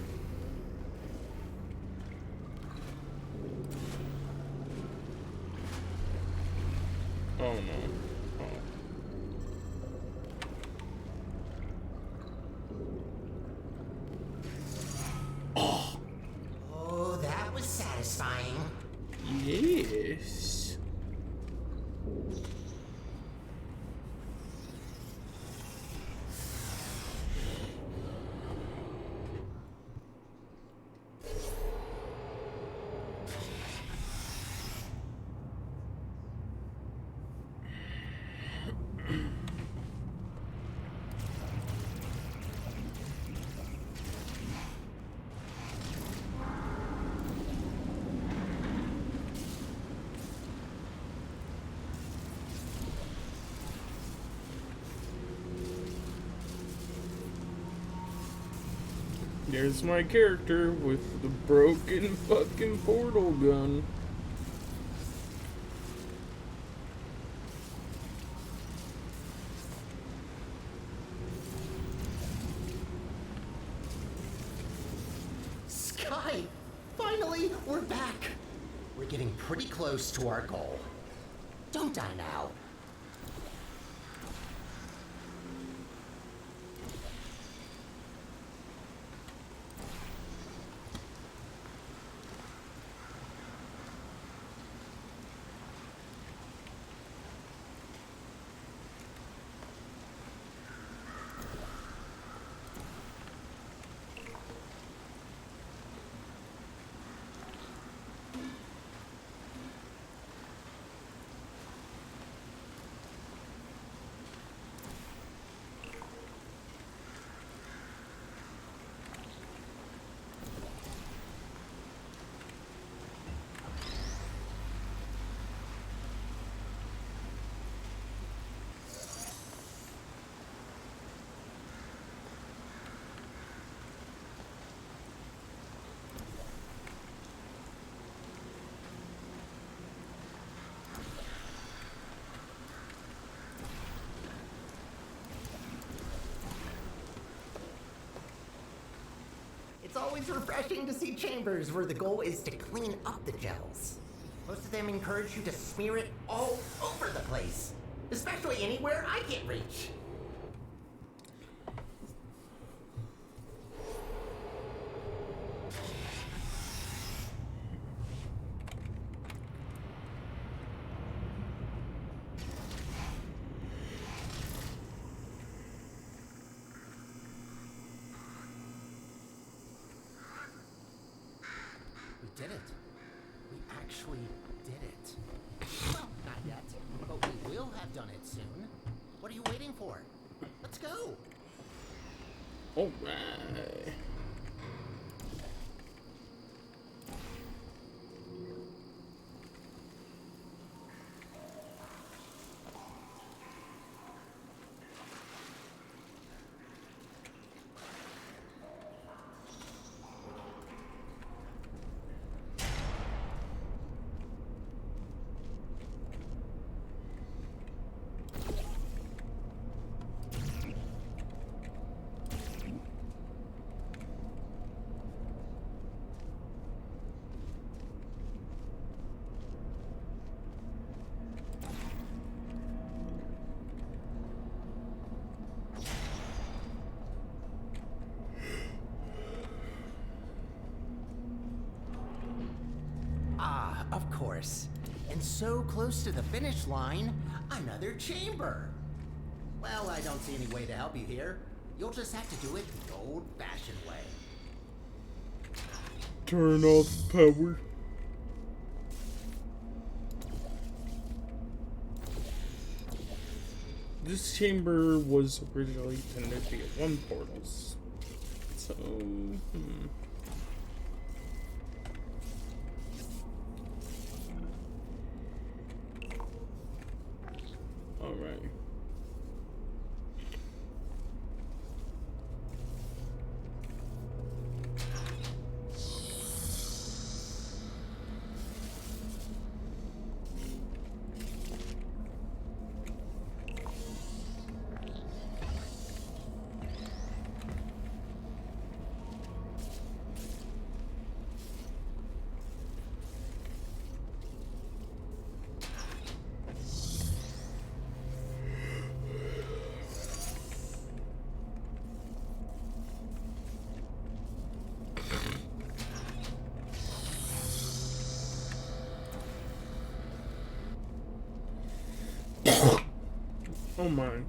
Oh no. Oh, that was satisfying. Yes. There's my character with the broken fucking portal gun. Sky! Finally, we're back! We're getting pretty close to our goal. Don't die now. It's always refreshing to see chambers where the goal is to clean up the gels. Most of them encourage you to smear it all over the place, especially anywhere I can't reach. We did it. We actually did it. Well, not yet, but we will have done it soon. What are you waiting for? Let's go. Alright. Ah, of course. And so close to the finish line, another chamber. Well, I don't see any way to help you here. You'll just have to do it the old-fashioned way. Turn off power. This chamber was originally intended to be a one portal. So, Alright. my.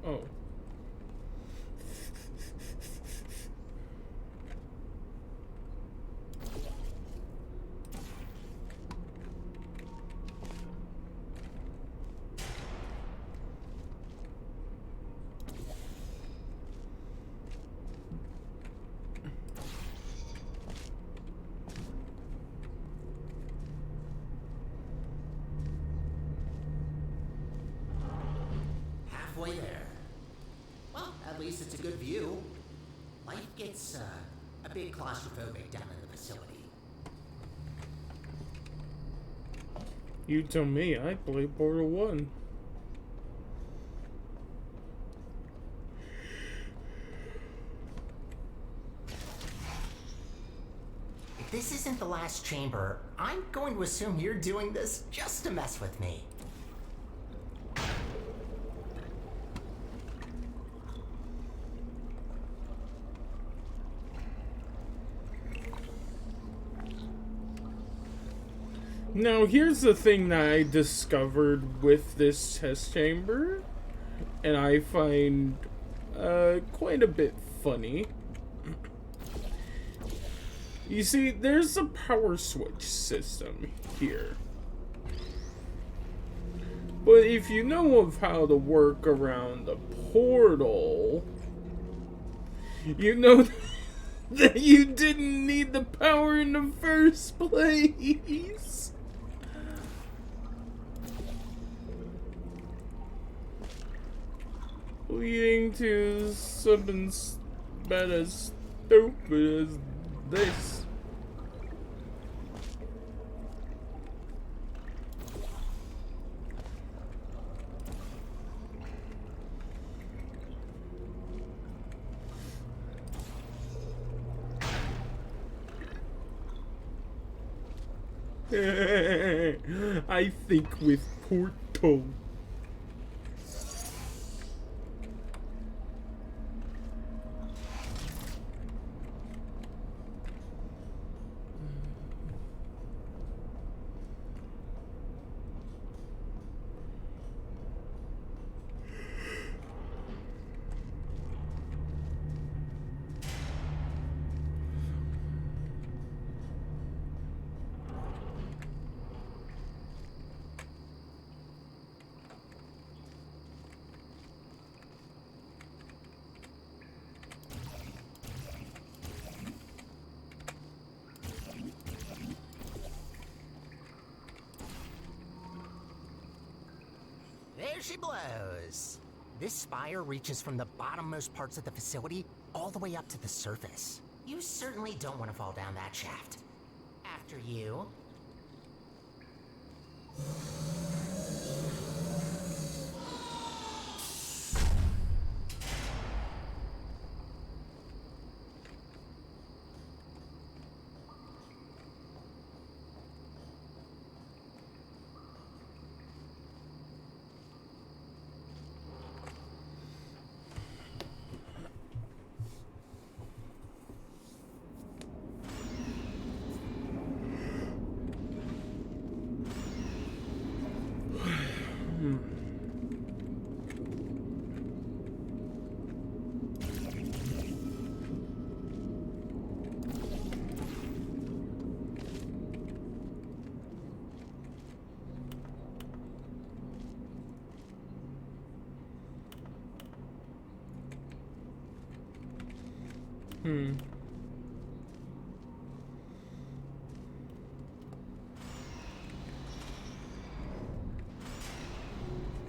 Oh. Halfway there. Well, at least it's a good view. Life gets a bit claustrophobic down in the facility. You tell me, I play Portal 1. If this isn't the last chamber, I'm going to assume you're doing this just to mess with me. Now, here's the thing that I discovered with this test chamber, and I find quite a bit funny. You see, there's a power switch system here. But if you know of how to work around the portal, you know that you didn't need the power in the first place. Leading to something bad as stupid as this. I think with Portal. There she blows. This spire reaches from the bottommost parts of the facility all the way up to the surface. You certainly don't want to fall down that shaft. After you.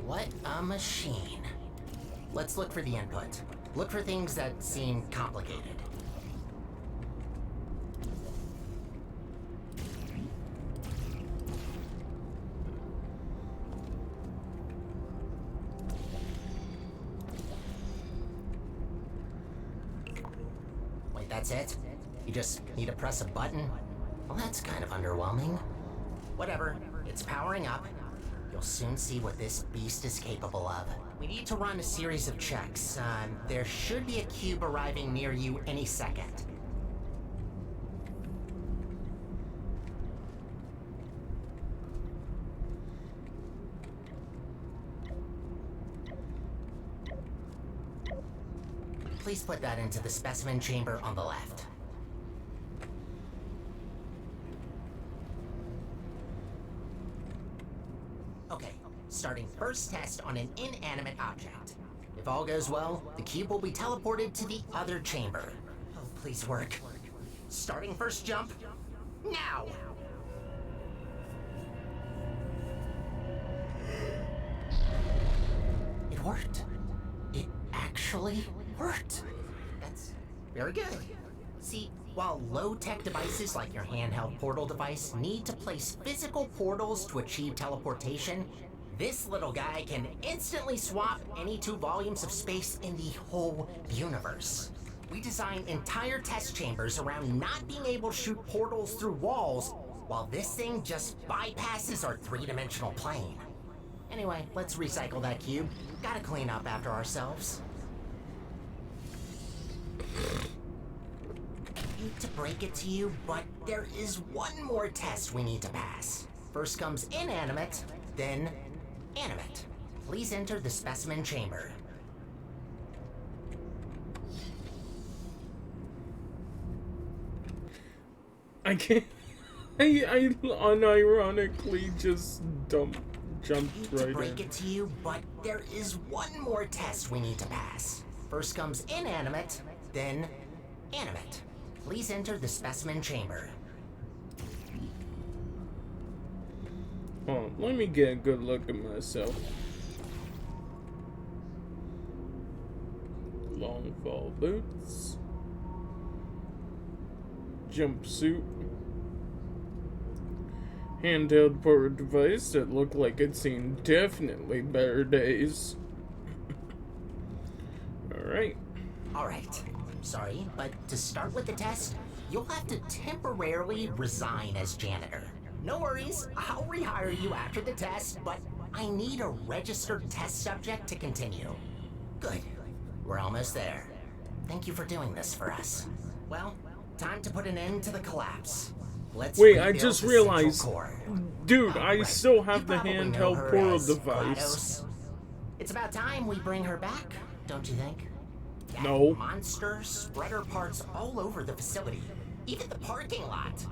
What a machine. Let's look for the input. Look for things that seem complicated. Wait, that's it? You just need to press a button? Well, that's kind of underwhelming. Whatever, it's powering up. You'll soon see what this beast is capable of. We need to run a series of checks. There should be a cube arriving near you any second. Please put that into the specimen chamber on the left. Okay, starting first test on an inanimate object. If all goes well, the cube will be teleported to the other chamber. Oh, please work. Starting first jump, now! It worked. It actually worked. That's very good. See, while low-tech devices like your handheld portal device need to place physical portals to achieve teleportation, this little guy can instantly swap any 2 volumes of space in the whole universe. We designed entire test chambers around not being able to shoot portals through walls, while this thing just bypasses our 3-dimensional plane. Anyway, let's recycle that cube. Gotta clean up after ourselves. I hate to break it to you, but there is one more test we need to pass. First comes inanimate, then animate. Please enter the specimen chamber. I can't. I unironically just jumped I hate right to break in. it to you, but there is one more test we need to pass. First comes inanimate, then animate. Please enter the specimen chamber. Hold on, let me get a good look at myself. Long fall boots. Jumpsuit. Handheld power device that looked like it's seen definitely better days. Alright. Alright, sorry, but to start with the test, you'll have to temporarily resign as janitor. No worries, I'll rehire you after the test, but I need a registered test subject to continue. Good, we're almost there. Thank you for doing this for us. Well, time to put an end to the collapse. Let's Wait, I rebuild just the central realized, core. dude, I Right. still have You the probably know handheld her portal as device. GLaDOS. It's about time we bring her back, don't you think? That No. monster spread her parts all over the facility, even the parking lot.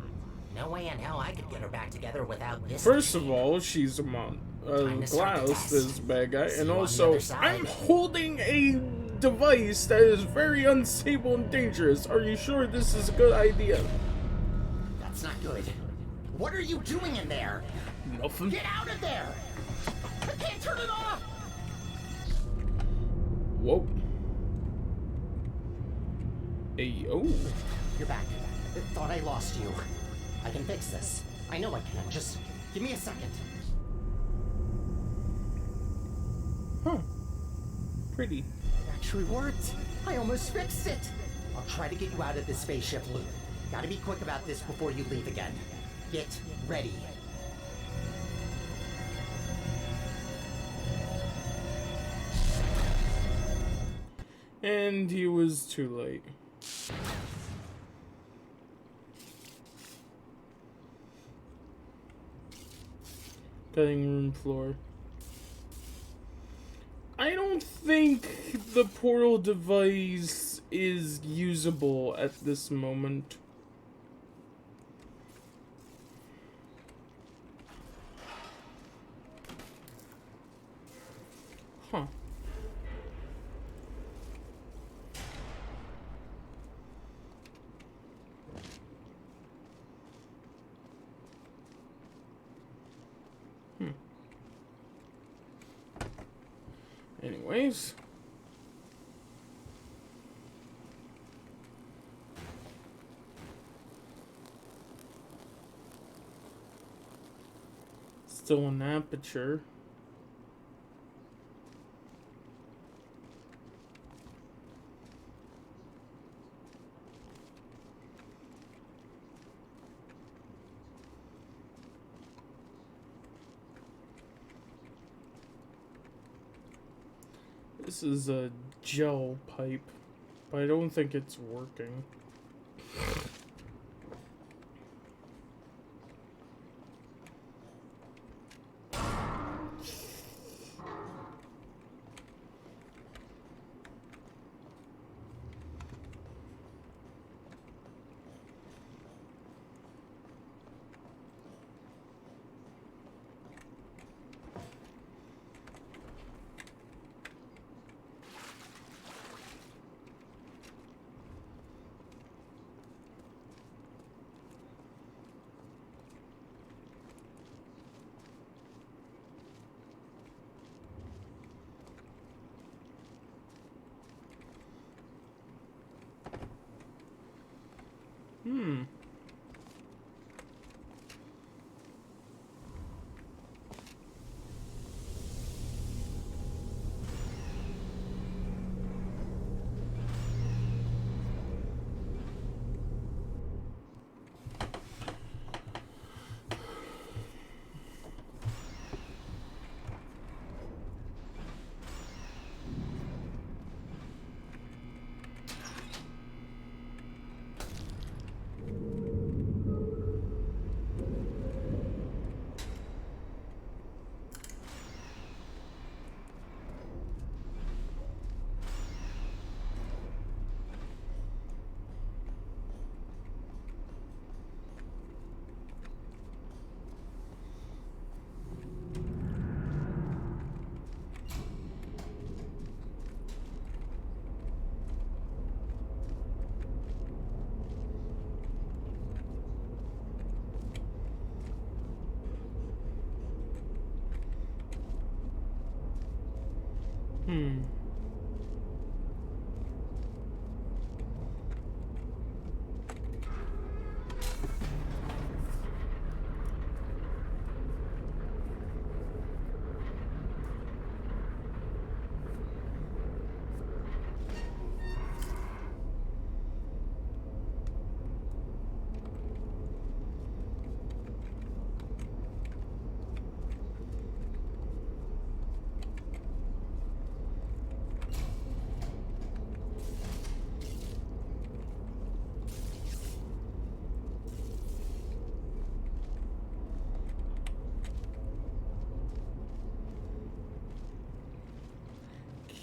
No way in hell I could get her back together without this. First of machine. all, she's a Time to start the Glass, test. this bad guy, See and you on the also, other side. I'm holding a device that is very unstable and dangerous. Are you sure this is a good idea? That's not good. What are you doing in there? Nothing. Get out of there! I can't turn it off! Whoa. Hey, oh. You're back. I thought I lost you. I can fix this. I know I can. Just give me a second. Huh. Pretty. It actually worked. I almost fixed it. I'll try to get you out of this spaceship loop. Gotta be quick about this before you leave again. Get ready. And he was too late. Cutting room floor. I don't think the portal device is usable at this moment. Huh. Anyways. Still an aperture. This is a gel pipe, but I don't think it's working.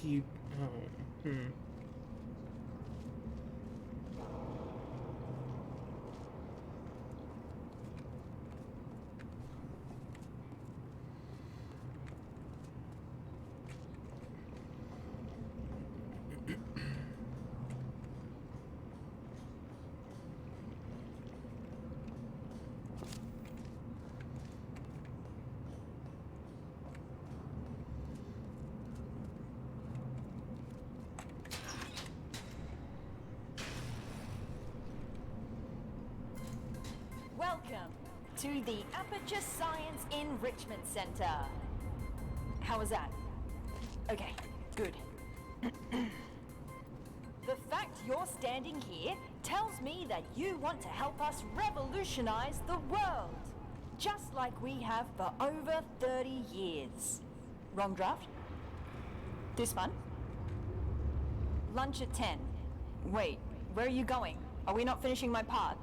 Keep Welcome to the Aperture Science Enrichment Center. How was that? Okay, good. The fact you're standing here tells me that you want to help us revolutionize the world, just like we have for over 30 years. Wrong draft? This one? Lunch at 10. Wait, where are you going? Are we not finishing my part?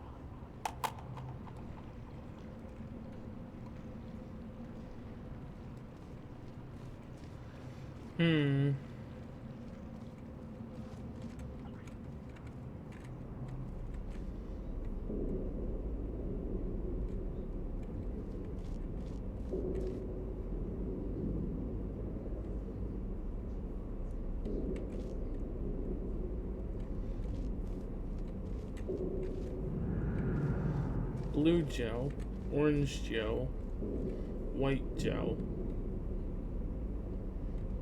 Blue gel, orange gel, white gel.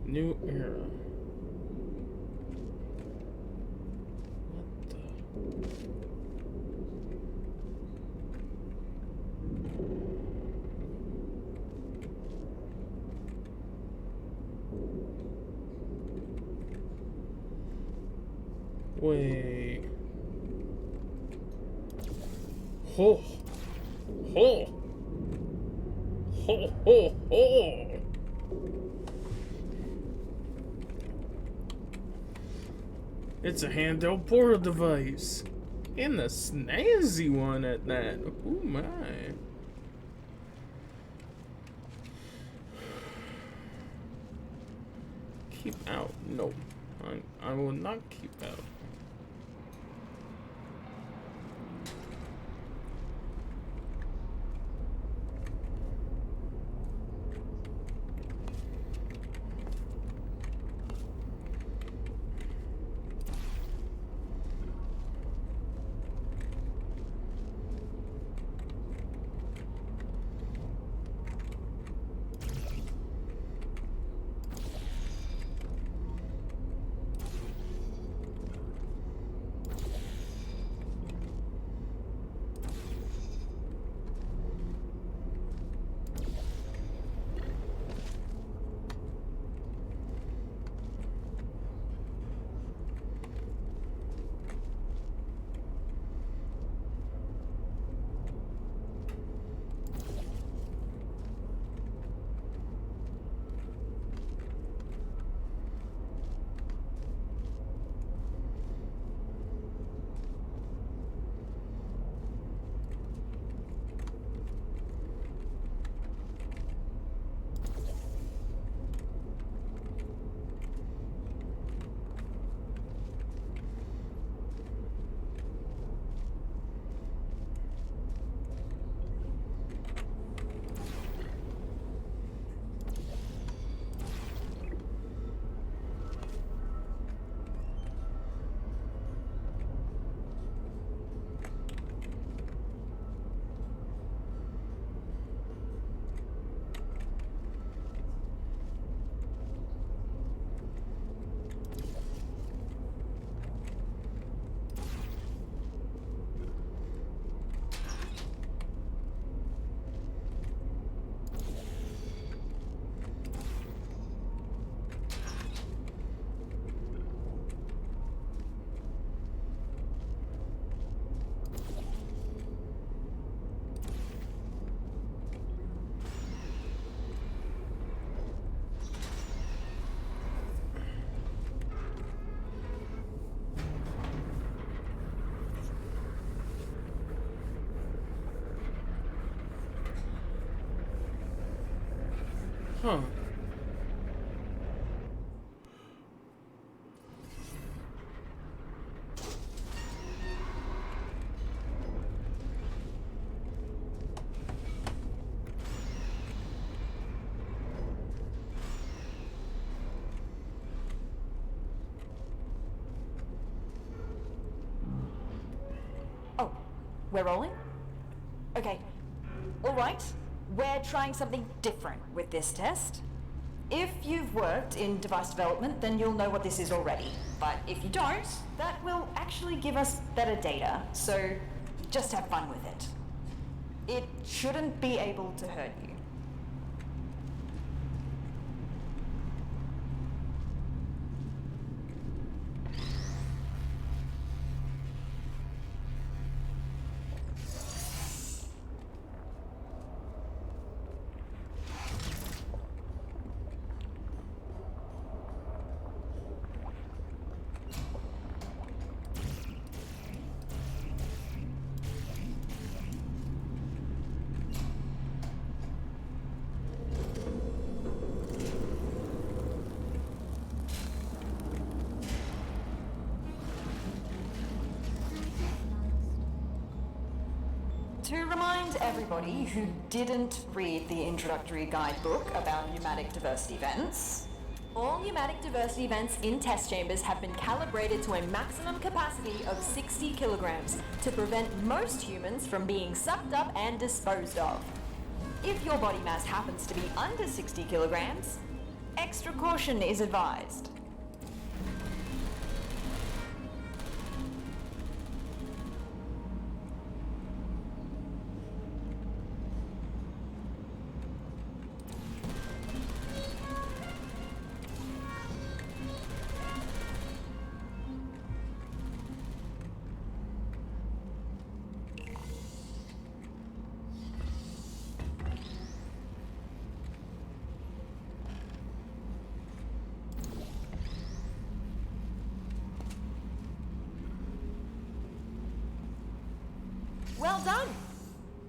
New era. What the? Wait. Ho! Ho! Ho ho ho! It's a handheld portal device. And the snazzy one at that. Oh my. Keep out. No. I will not keep out. Huh. Oh, we're rolling? Okay. All right. We're trying something different with this test. If you've worked in device development, then you'll know what this is already. But if you don't, that will actually give us better data, so just have fun with it. It shouldn't be able to hurt you. To remind everybody who didn't read the introductory guidebook about pneumatic diversity vents, all pneumatic diversity vents in test chambers have been calibrated to a maximum capacity of 60 kilograms to prevent most humans from being sucked up and disposed of. If your body mass happens to be under 60 kilograms, Extra caution is advised. Well done!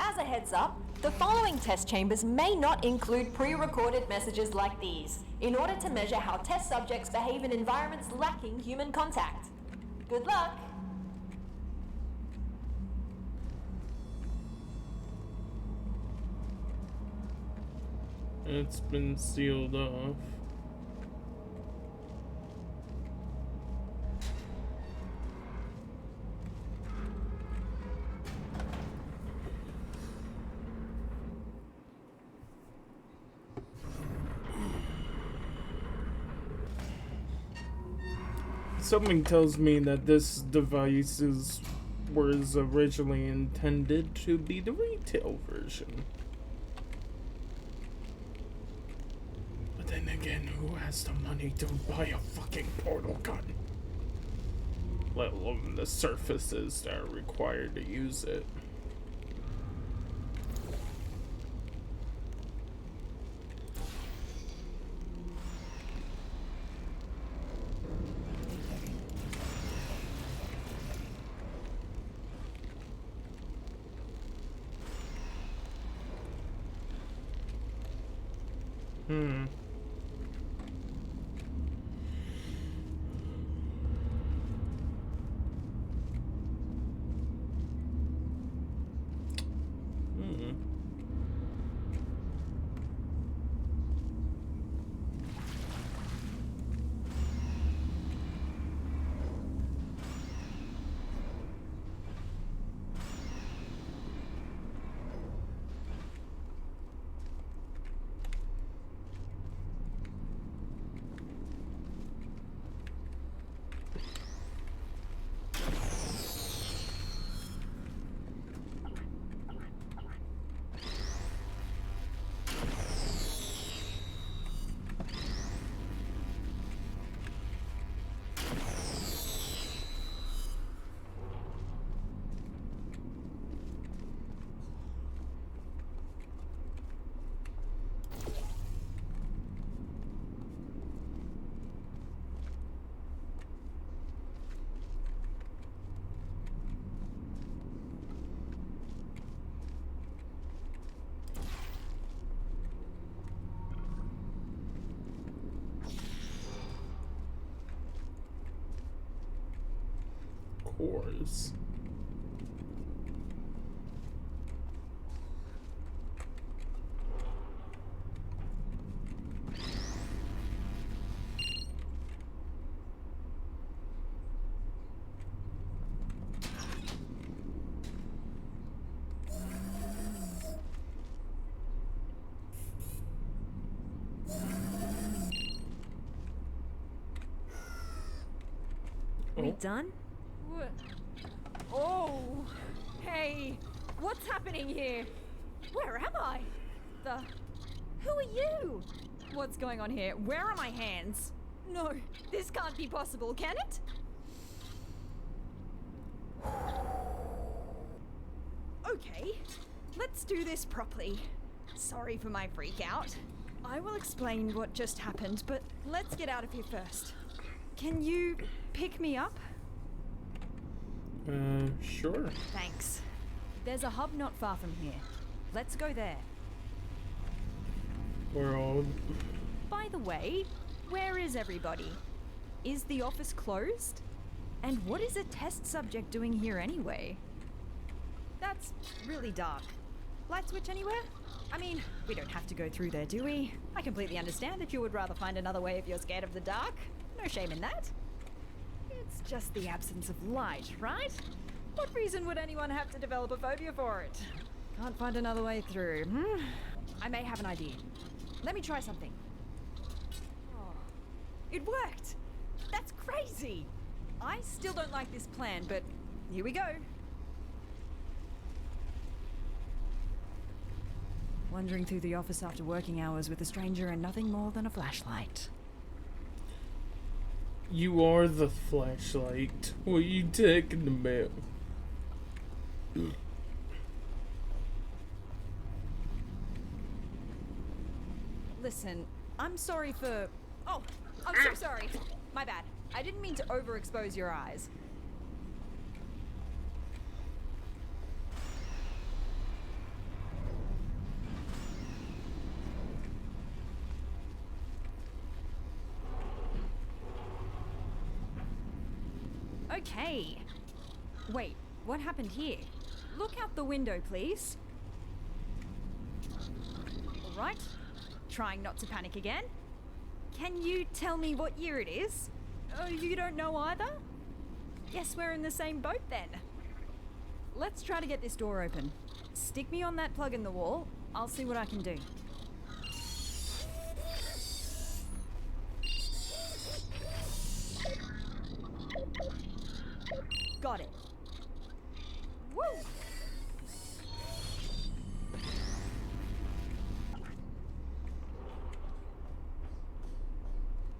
As a heads up, the following test chambers may not include pre-recorded messages like these, in order to measure how test subjects behave in environments lacking human contact. Good luck! It's been sealed off. Something tells me that this device was originally intended to be the retail version. But then again, who has the money to buy a fucking portal gun? Let alone the surfaces that are required to use it. Cores. We done? Oh, hey, what's happening here? Where am I? Who are you? What's going on here? Where are my hands? No, this can't be possible, can it? Okay, let's do this properly. Sorry for my freak out. I will explain what just happened, but let's get out of here first. Can you pick me up? Sure. Thanks. There's a hub not far from here. Let's go there. We're all... By the way, where is everybody? Is the office closed? And what is a test subject doing here anyway? That's really dark. Light switch anywhere? I mean, we don't have to go through there, do we? I completely understand that you would rather find another way if you're scared of the dark. No shame in that. It's just the absence of light, right? What reason would anyone have to develop a phobia for it? Can't find another way through, I may have an idea. Let me try something. It worked! That's crazy! I still don't like this plan, but here we go. Wandering through the office after working hours with a stranger and nothing more than a flashlight. You are the flashlight. What are you talking about? Listen, I'm sorry for... Oh, I'm so sorry. My bad. I didn't mean to overexpose your eyes. Okay. Wait, what happened here? Look out the window, please. All right. Trying not to panic again. Can you tell me what year it is? Oh, you don't know either? Guess we're in the same boat then. Let's try to get this door open. Stick me on that plug in the wall. I'll see what I can do. Got it. Woo!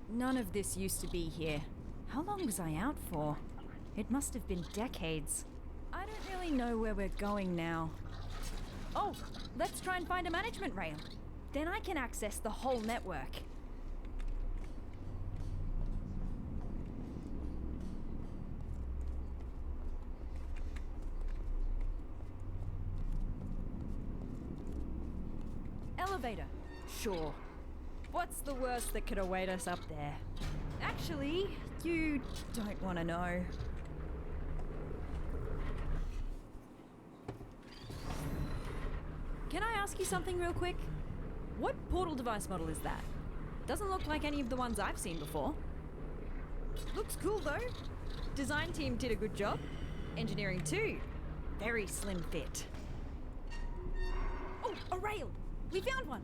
None of this used to be here. How long was I out for? It must have been decades. I don't really know where we're going now. Oh, let's try and find a management rail. Then I can access the whole network. Elevator. Sure. What's the worst that could await us up there? Actually, you don't want to know. Can I ask you something real quick? What portal device model is that? Doesn't look like any of the ones I've seen before. Looks cool though. Design team did a good job. Engineering too. Very slim fit. Oh, a rail! We found one!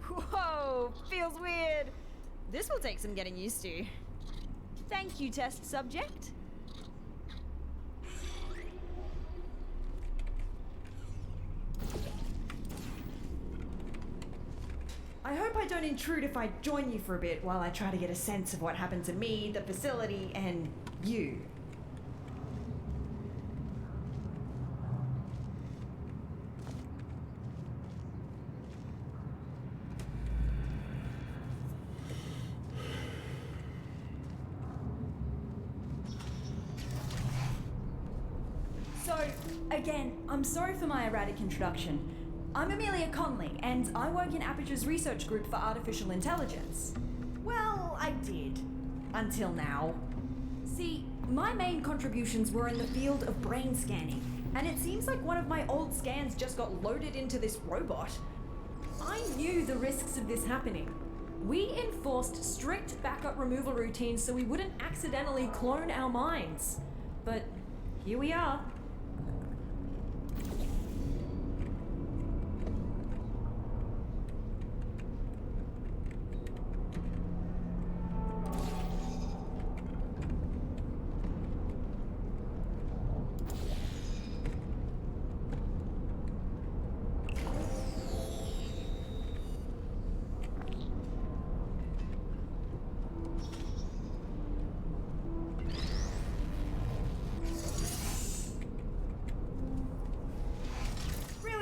Whoa, feels weird. This will take some getting used to. Thank you, test subject. I hope I don't intrude if I join you for a bit while I try to get a sense of what happened to me, the facility, and you. So, again, I'm sorry for my erratic introduction. I'm Amelia Conley, and I work in Aperture's research group for artificial intelligence. Well, I did. Until now. See, my main contributions were in the field of brain scanning, and it seems like one of my old scans just got loaded into this robot. I knew the risks of this happening. We enforced strict backup removal routines so we wouldn't accidentally clone our minds. But here we are.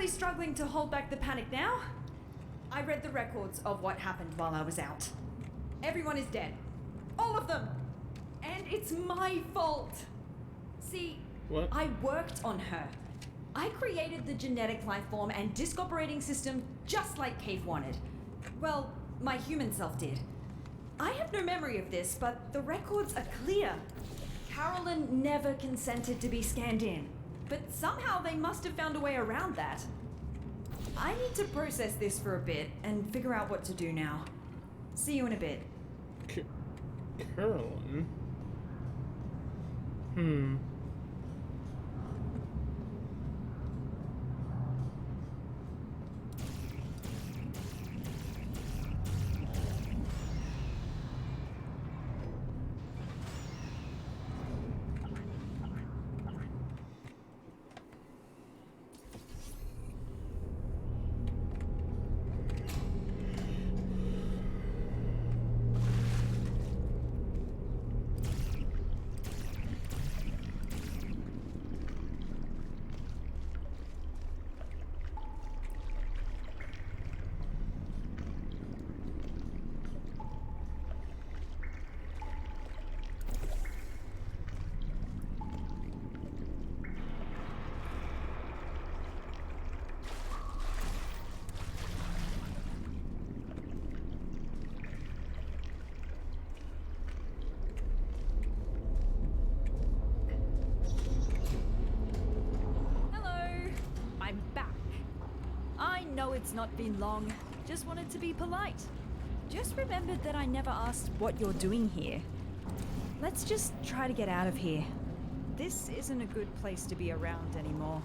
Struggling to hold back the panic now. I read the records of what happened while I was out. Everyone is dead. All of them. And it's my fault. See, What? I worked on her. I created the genetic life form and disk operating system just like Cave wanted. Well, my human self did. I have no memory of this, but the records are clear. Carolyn never consented to be scanned in, but somehow they must have found a way around that. I need to process this for a bit and figure out what to do now. See you in a bit. Carolyn? know it's not been long. Just wanted to be polite. Just remembered that I never asked what you're doing here. Let's just try to get out of here. This isn't a good place to be around anymore.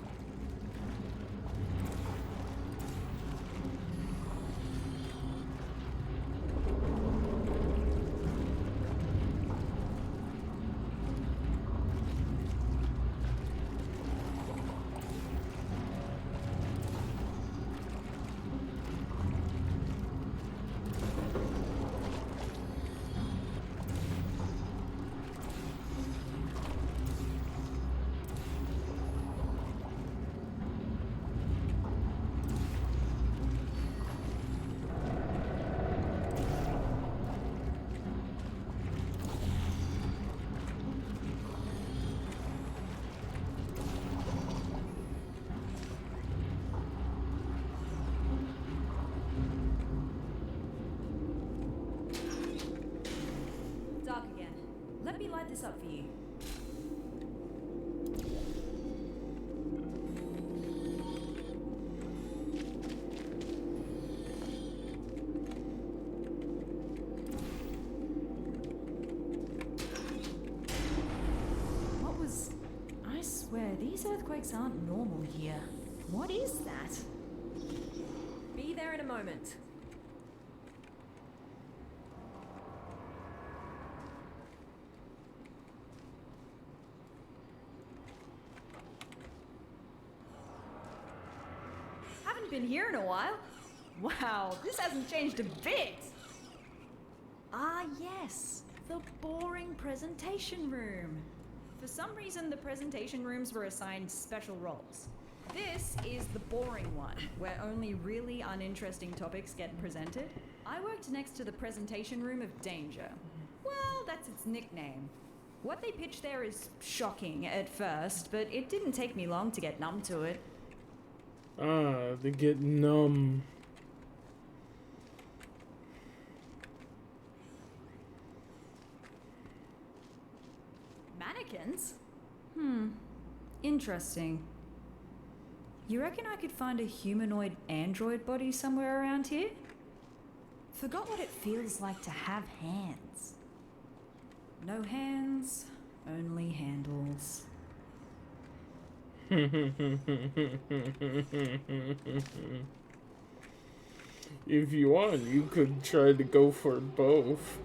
Dark again. Let me light this up for you. What was... I swear, these earthquakes aren't normal here. What is that? Be there in a moment. Haven't been here in a while. Wow, this hasn't changed a bit. Ah, yes, the boring presentation room. For some reason, the presentation rooms were assigned special roles. This is the boring one, where only really uninteresting topics get presented. I worked next to the presentation room of danger. Well, that's its nickname. What they pitch there is shocking at first, but it didn't take me long to get numb to it. Ah, they get numb. Mannequins? Interesting. You reckon I could find a humanoid android body somewhere around here? Forgot what it feels like to have hands. No hands, only handles. If you want, you could try to go for both.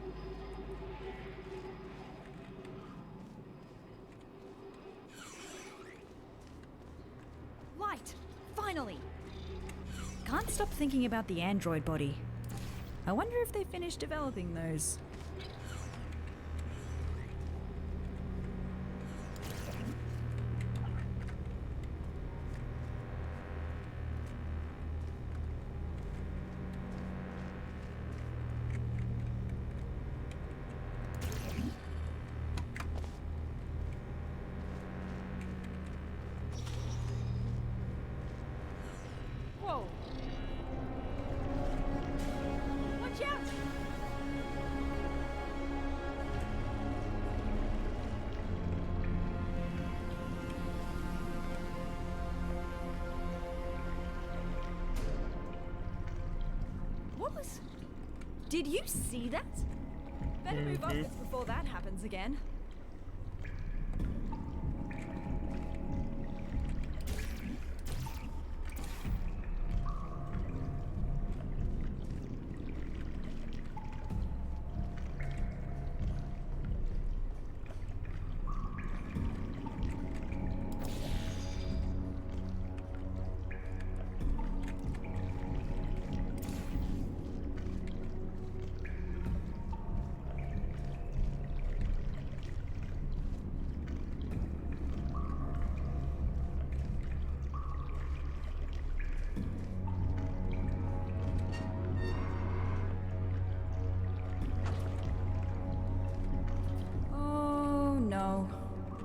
Light! Finally! Can't stop thinking about the android body. I wonder if they finished developing those. Whoa! Watch out! What was... Did you see that? Better move upwards before that happens again.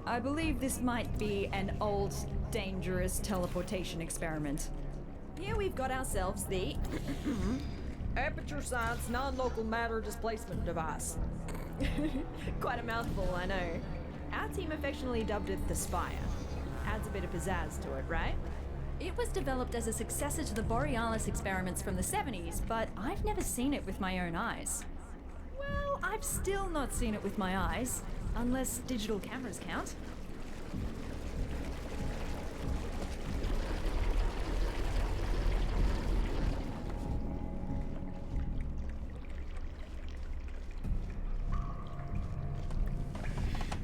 I believe this might be an old, dangerous teleportation experiment. Here we've got ourselves the Aperture Science Non-Local Matter Displacement Device. Quite a mouthful, I know. Our team affectionately dubbed it the Spire. Adds a bit of pizzazz to it, right? It was developed as a successor to the Borealis experiments from the 70s, but I've never seen it with my own eyes. Well, I've still not seen it with my eyes, unless digital cameras count.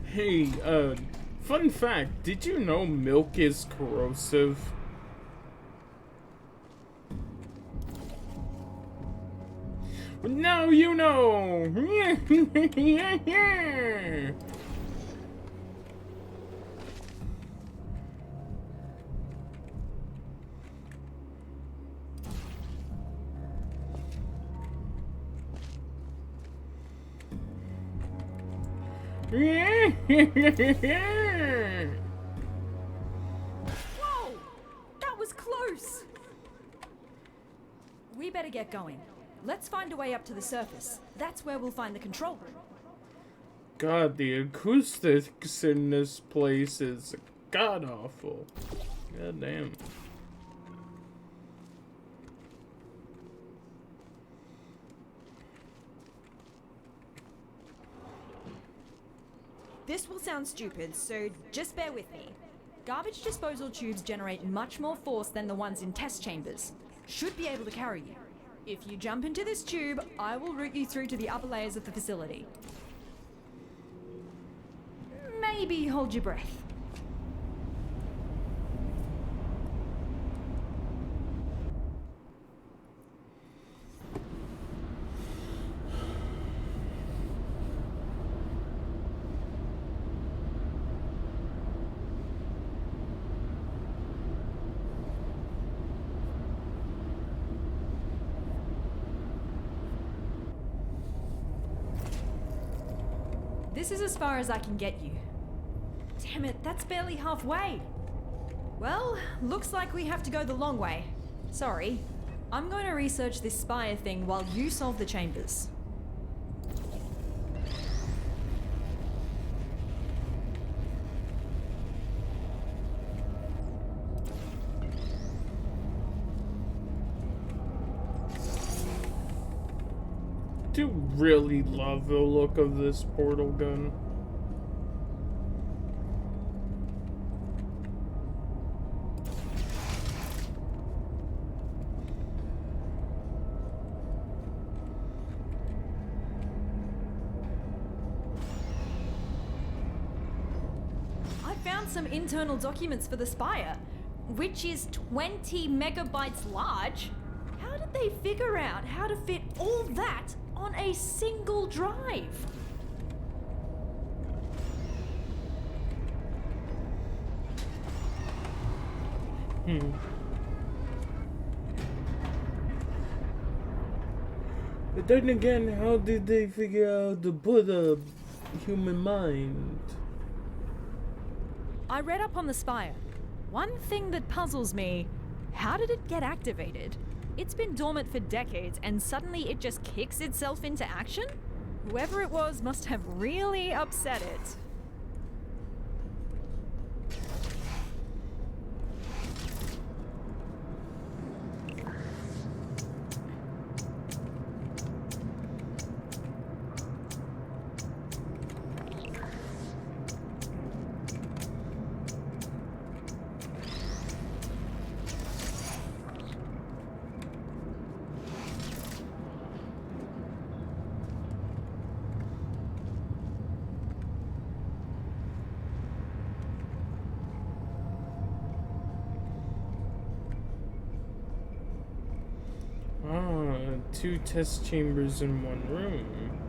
Hey, fun fact, did you know milk is corrosive? Now you know! Whoa! That was close! We better get going. Let's find a way up to the surface. That's where we'll find the control room. God, the acoustics in this place is god-awful. God damn. This will sound stupid, so just bear with me. Garbage disposal tubes generate much more force than the ones in test chambers. Should be able to carry you. If you jump into this tube, I will route you through to the upper layers of the facility. Maybe hold your breath. This is as far as I can get you. Damn it, that's barely halfway. Well, looks like we have to go the long way. Sorry. I'm going to research this spire thing while you solve the chambers. Do really love the look of this portal gun. I found some internal documents for the spire, which is 20 megabytes large. How did they figure out how to fit all that on a single drive? But then again, how did they figure out to put a human mind? I read up on the spire. One thing that puzzles me, how did it get activated? It's been dormant for decades and suddenly it just kicks itself into action? Whoever it was must have really upset it. Ah, 2 test chambers in one room.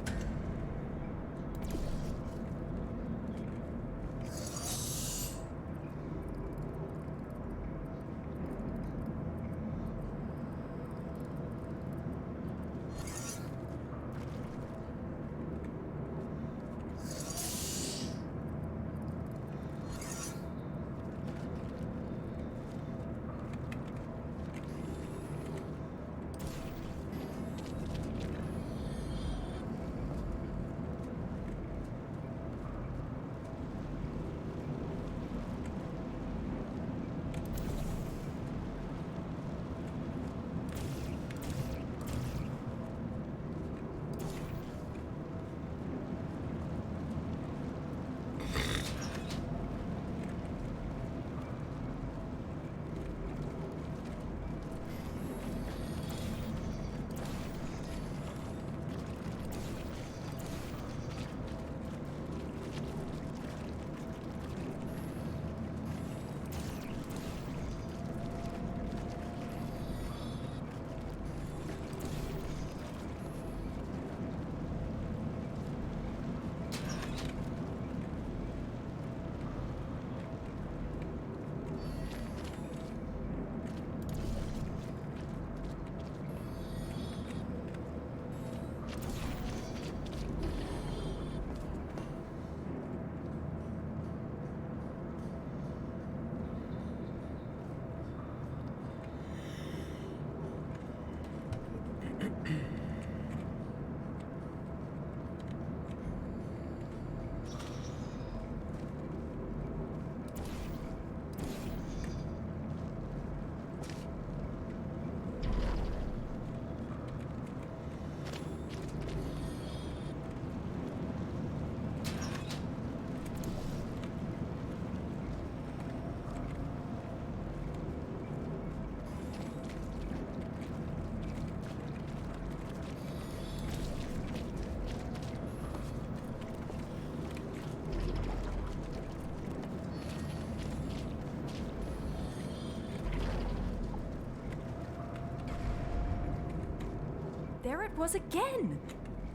there it was again!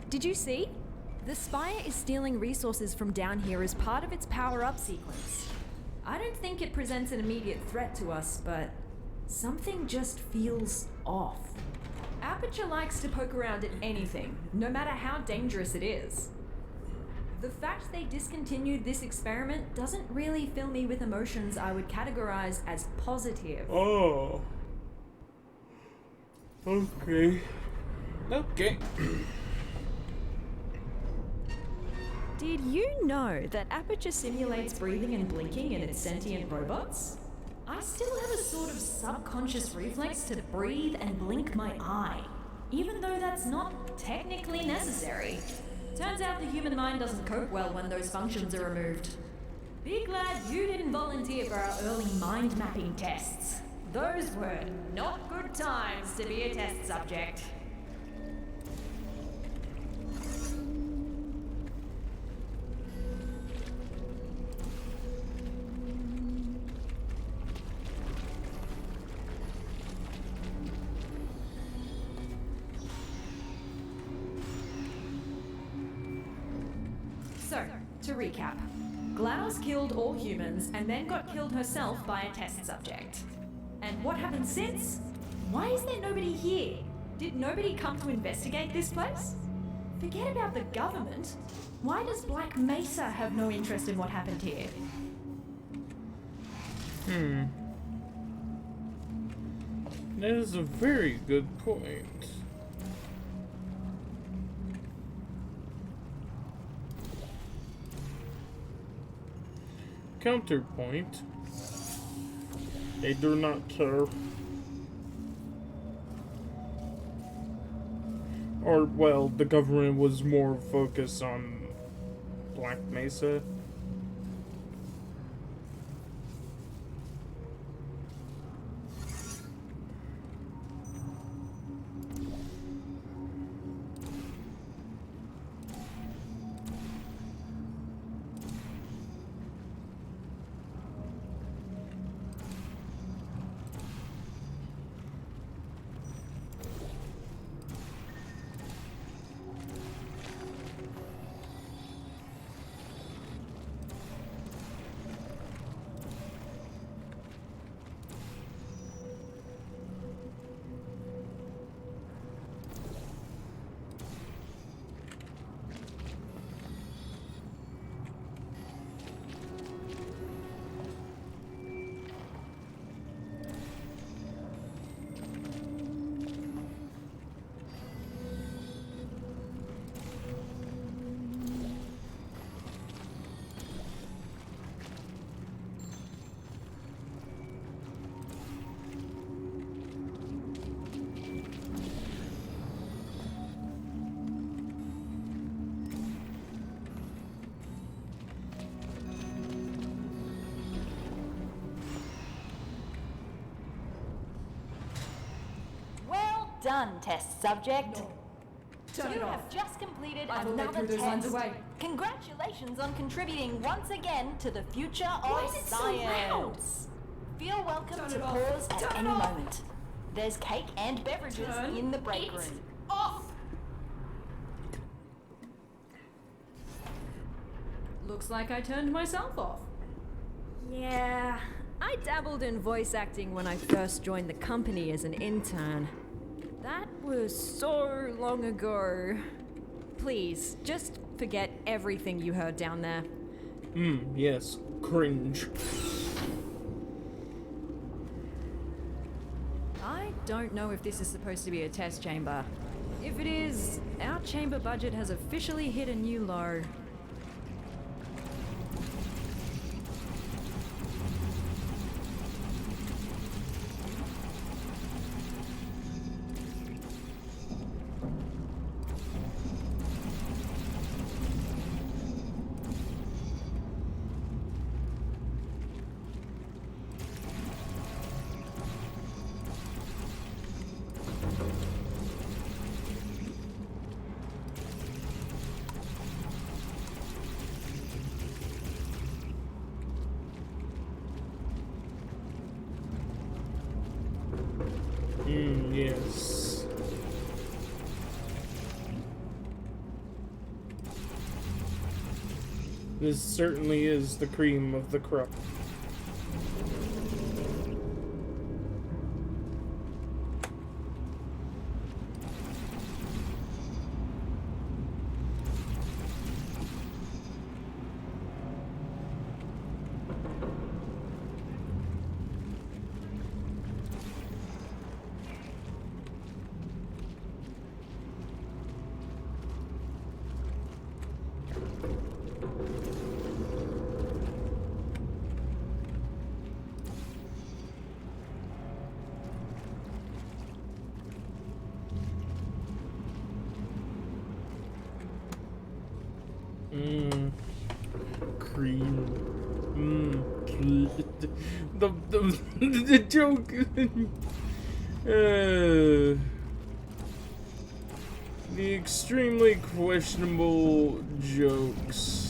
Did you see? The Spire is stealing resources from down here as part of its power-up sequence. I don't think it presents an immediate threat to us, but something just feels off. Aperture likes to poke around at anything, no matter how dangerous it is. The fact they discontinued this experiment doesn't really fill me with emotions I would categorize as positive. Oh. Okay. Okay. Did you know that Aperture simulates breathing and blinking in its sentient robots? I still have a sort of subconscious reflex to breathe and blink my eye, even though that's not technically necessary. Turns out the human mind doesn't cope well when those functions are removed. Be glad you didn't volunteer for our early mind mapping tests. Those were not good times to be a test subject. So, to recap, GLaDOS killed all humans and then got killed herself by a test subject. And what happened since? Why is there nobody here? Did nobody come to investigate this place? Forget about the government. Why does Black Mesa have no interest in what happened here? That is a very good point. Counterpoint. They do not care. Or, well, the government was more focused on Black Mesa. Well done, test subject. Turn You it off. have just completed I will let another through those lines test. away. Congratulations on contributing once again to the future Why of is it so loud? science. Feel welcome Turn to it off. pause Turn at it any off. moment. There's cake and beverages Turn in the break it room. off. Looks like I turned myself off. Yeah, I dabbled in voice acting when I first joined the company as an intern. That was so long ago. Please, just forget everything you heard down there. Yes. Cringe. I don't know if this is supposed to be a test chamber. If it is, our chamber budget has officially hit a new low. This certainly is the cream of the crop. Cream. The joke. The extremely questionable jokes.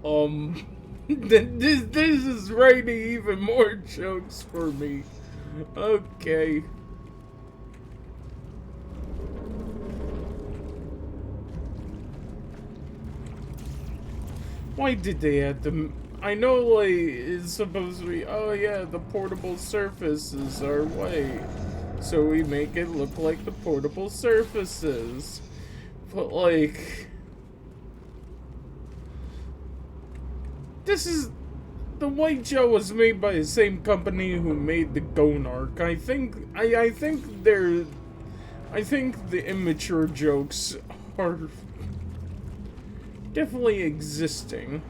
Oh. This is writing even more jokes for me. Okay. Why did they have to? I know, like, it's supposed to be, oh yeah, the portable surfaces are white, so we make it look like the portable surfaces. But, like, this is, the white gel was made by the same company who made the Gonarch. I think the immature jokes are definitely existing.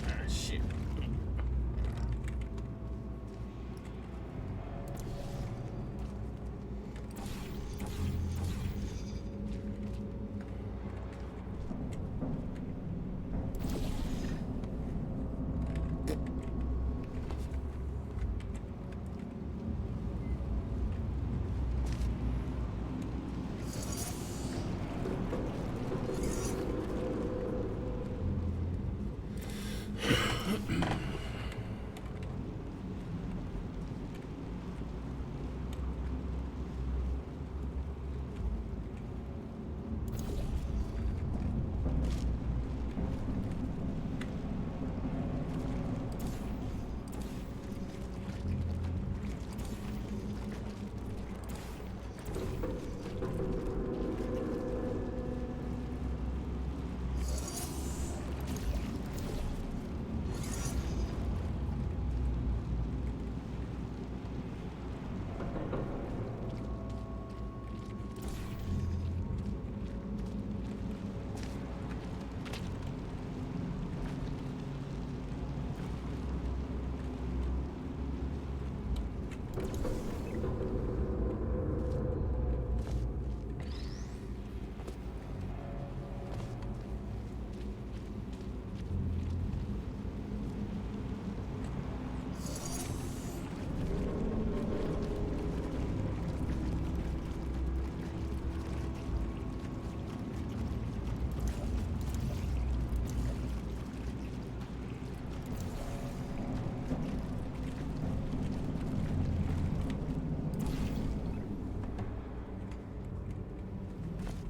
Ah, shit.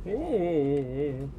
Ooh.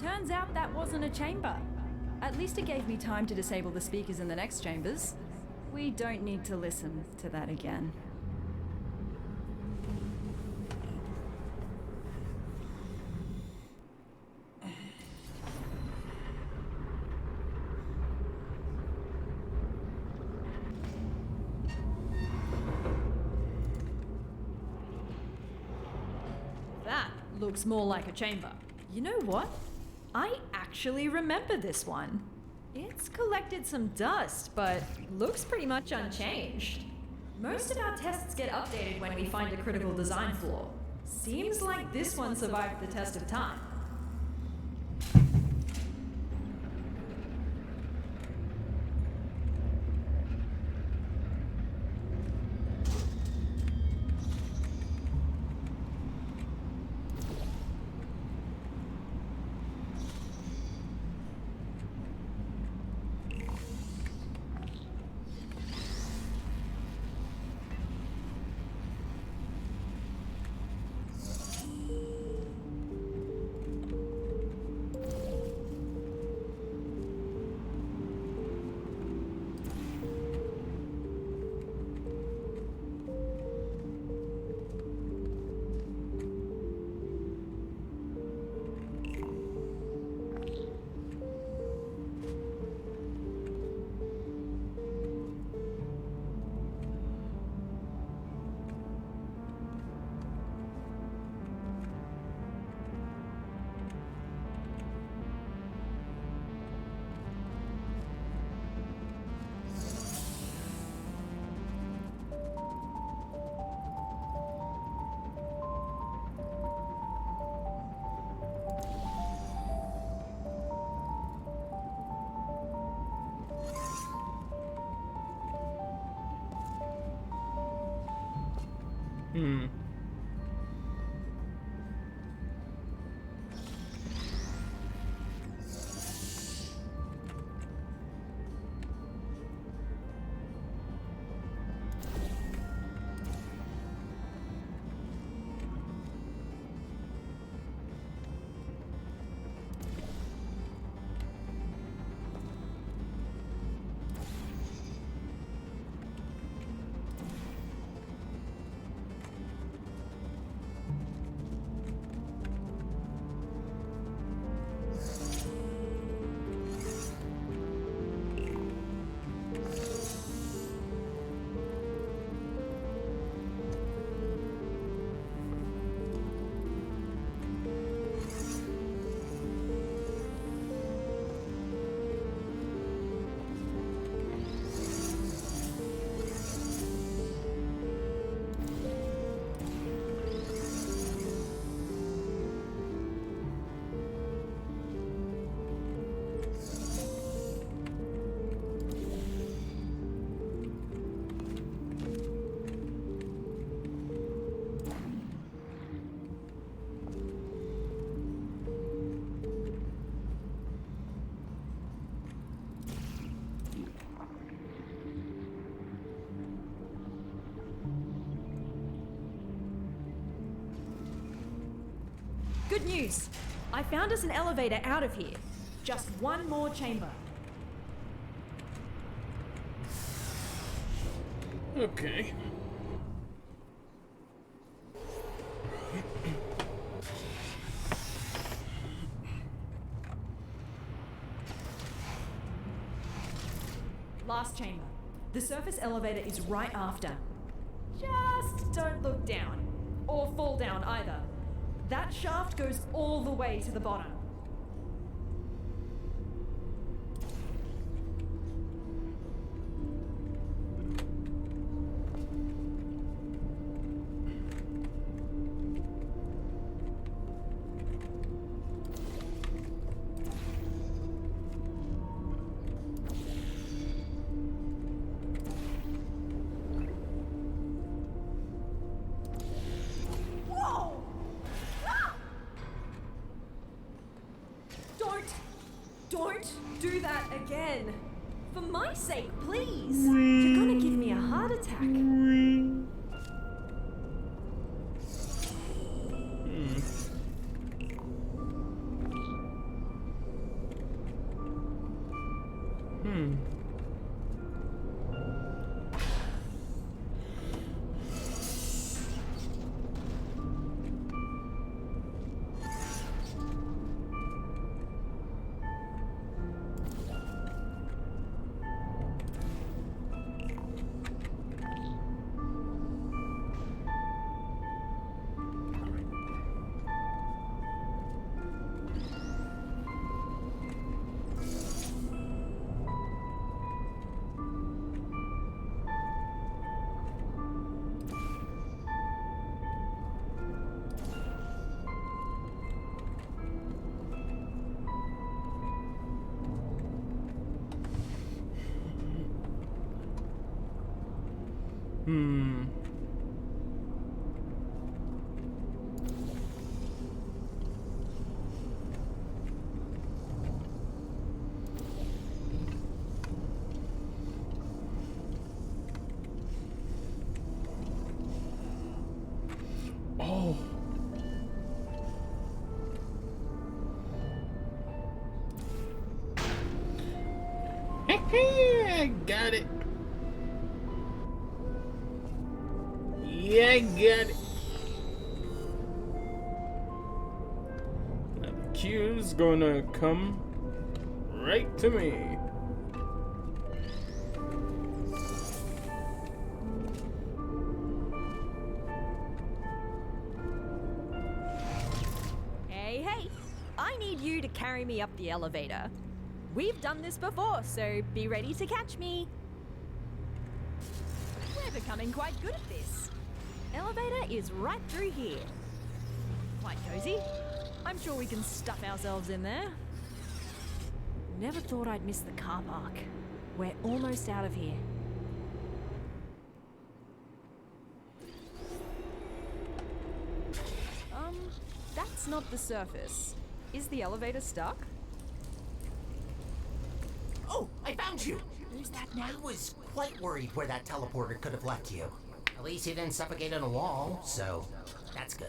Turns out that wasn't a chamber. At least it gave me time to disable the speakers in the next chambers. We don't need to listen to that again. That looks more like a chamber. You know what? I actually remember this one. It's collected some dust, but looks pretty much unchanged. Most of our tests get updated when we find a critical design flaw. Seems like this one survived the test of time. Good news! I found us an elevator out of here. Just one more chamber. Okay. Last chamber. The surface elevator is right after. Just don't look down. Or fall down either. That shaft goes all the way to the bottom. Whoa! Ah! Don't do that again. For my sake, please. You're gonna give me a heart attack. Oh. I got it. Yeah, I got it. Now the cue's gonna come right to me. Hey, I need you to carry me up the elevator. We've done this before, so be ready to catch me. We're becoming quite good at this. Elevator is right through here. Quite cozy. I'm sure we can stuff ourselves in there. Never thought I'd miss the car park. We're almost out of here. That's not the surface. Is the elevator stuck? Oh, I found you! Who's that I was quite worried where that teleporter could have left you. At least he didn't suffocate on a wall, so that's good.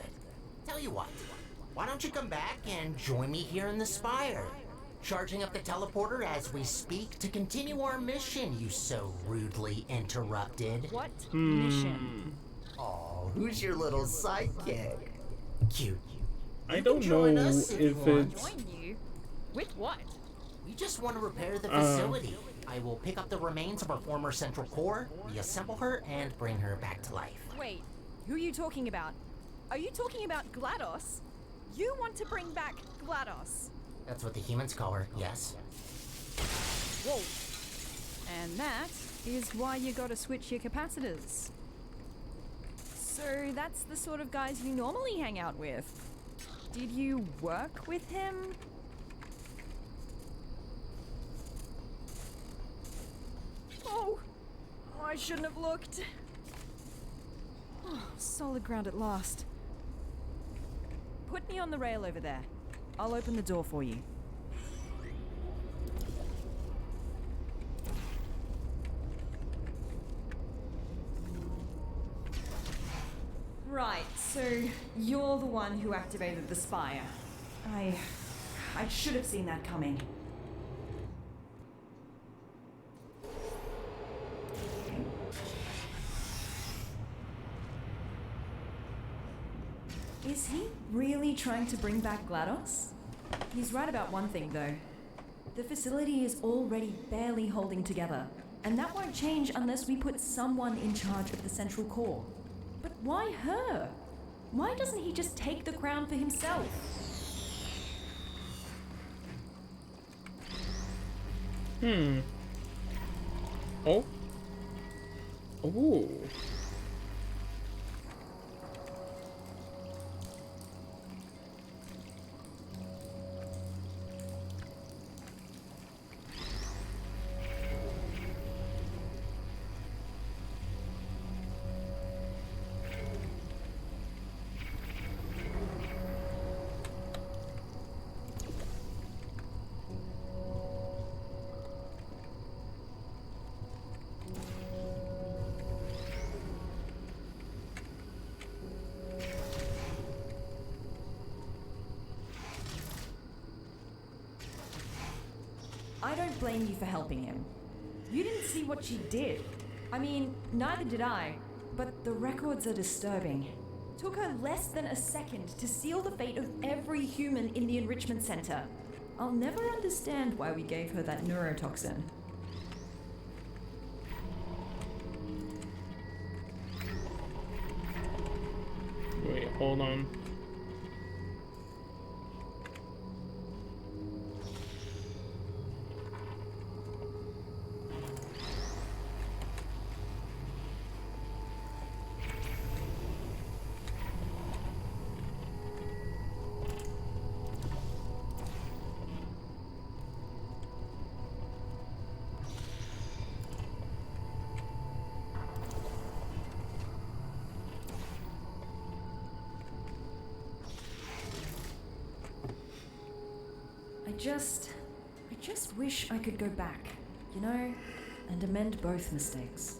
Tell you what, why don't you come back and join me here in the spire? Charging up the teleporter as we speak to continue our mission you so rudely interrupted. What mission? Oh, who's your little sidekick? Cute. I don't know join us if you if want. it's... Join you? With what? We just want to repair the facility. I will pick up the remains of our former central core, reassemble her, and bring her back to life. Wait, who are you talking about? Are you talking about GLaDOS? You want to bring back GLaDOS? That's what the humans call her, yes. Whoa. And that is why you gotta switch your capacitors. So that's the sort of guys you normally hang out with. Did you work with him? Oh, I shouldn't have looked. Oh, solid ground at last. Put me on the rail over there. I'll open the door for you. Right, so you're the one who activated the spire. I should have seen that coming. Is he really trying to bring back GLaDOS? He's right about one thing, though. The facility is already barely holding together, and that won't change unless we put someone in charge of the central core. But why her? Why doesn't he just take the crown for himself? Oh. Oh. I don't blame you for helping him. You didn't see what she did. I mean, neither did I, but the records are disturbing. Took her less than a second to seal the fate of every human in the enrichment center. I'll never understand why we gave her that neurotoxin. Wait, hold on. I just wish I could go back, you know, and amend both mistakes.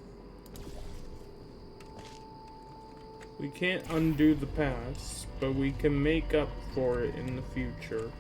We can't undo the past, but we can make up for it in the future.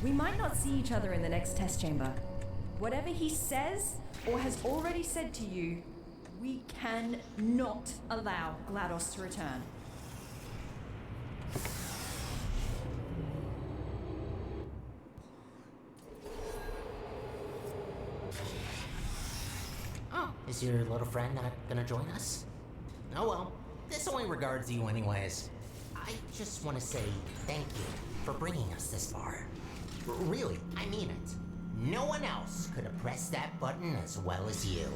We might not see each other in the next test chamber. Whatever he says, or has already said to you, we cannot allow GLaDOS to return. Oh, is your little friend not gonna join us? Oh well, this only regards you anyways. I just want to say thank you for bringing us this far. Really, I mean it. No one else could have pressed that button as well as you.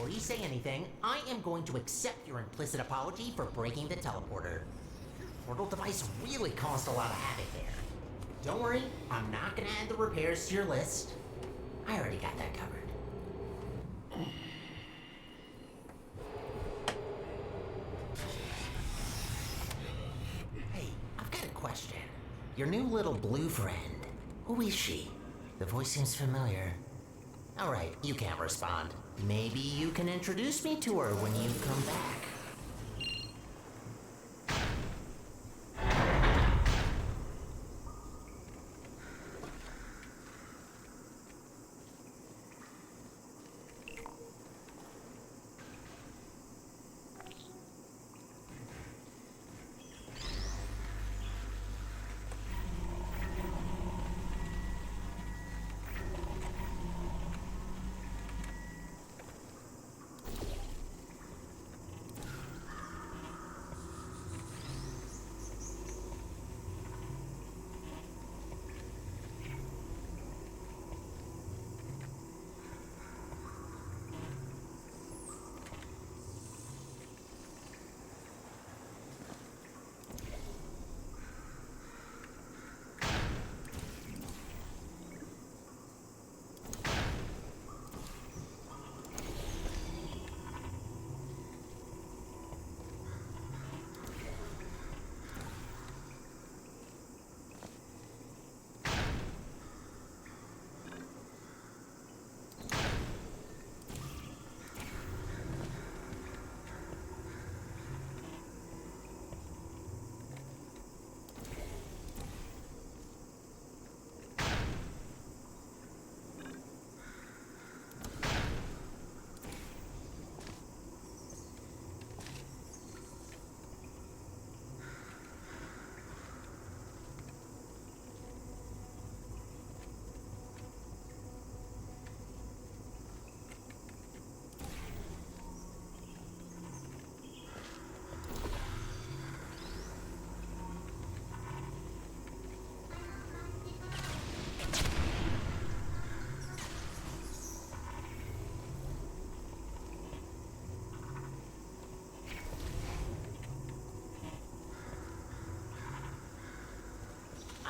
before you say anything, I am going to accept your implicit apology for breaking the teleporter. Your portal device really caused a lot of havoc there. Don't worry, I'm not gonna add the repairs to your list. I already got that covered. Hey, I've got a question. Your new little blue friend, who is she? The voice seems familiar. Alright, you can't respond. Maybe you can introduce me to her when you come back.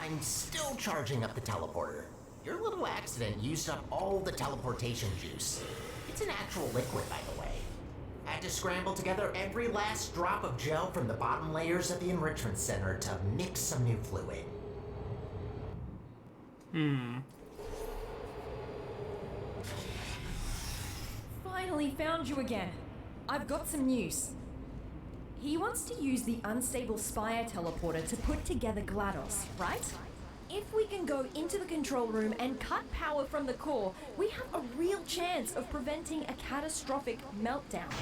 I'm still charging up the teleporter. Your little accident used up all the teleportation juice. It's an actual liquid, by the way. Had to scramble together every last drop of gel from the bottom layers of the enrichment center to mix some new fluid. Finally found you again. I've got some news. He wants to use the unstable Spire teleporter to put together GLaDOS, right? If we can go into the control room and cut power from the core, we have a real chance of preventing a catastrophic meltdown.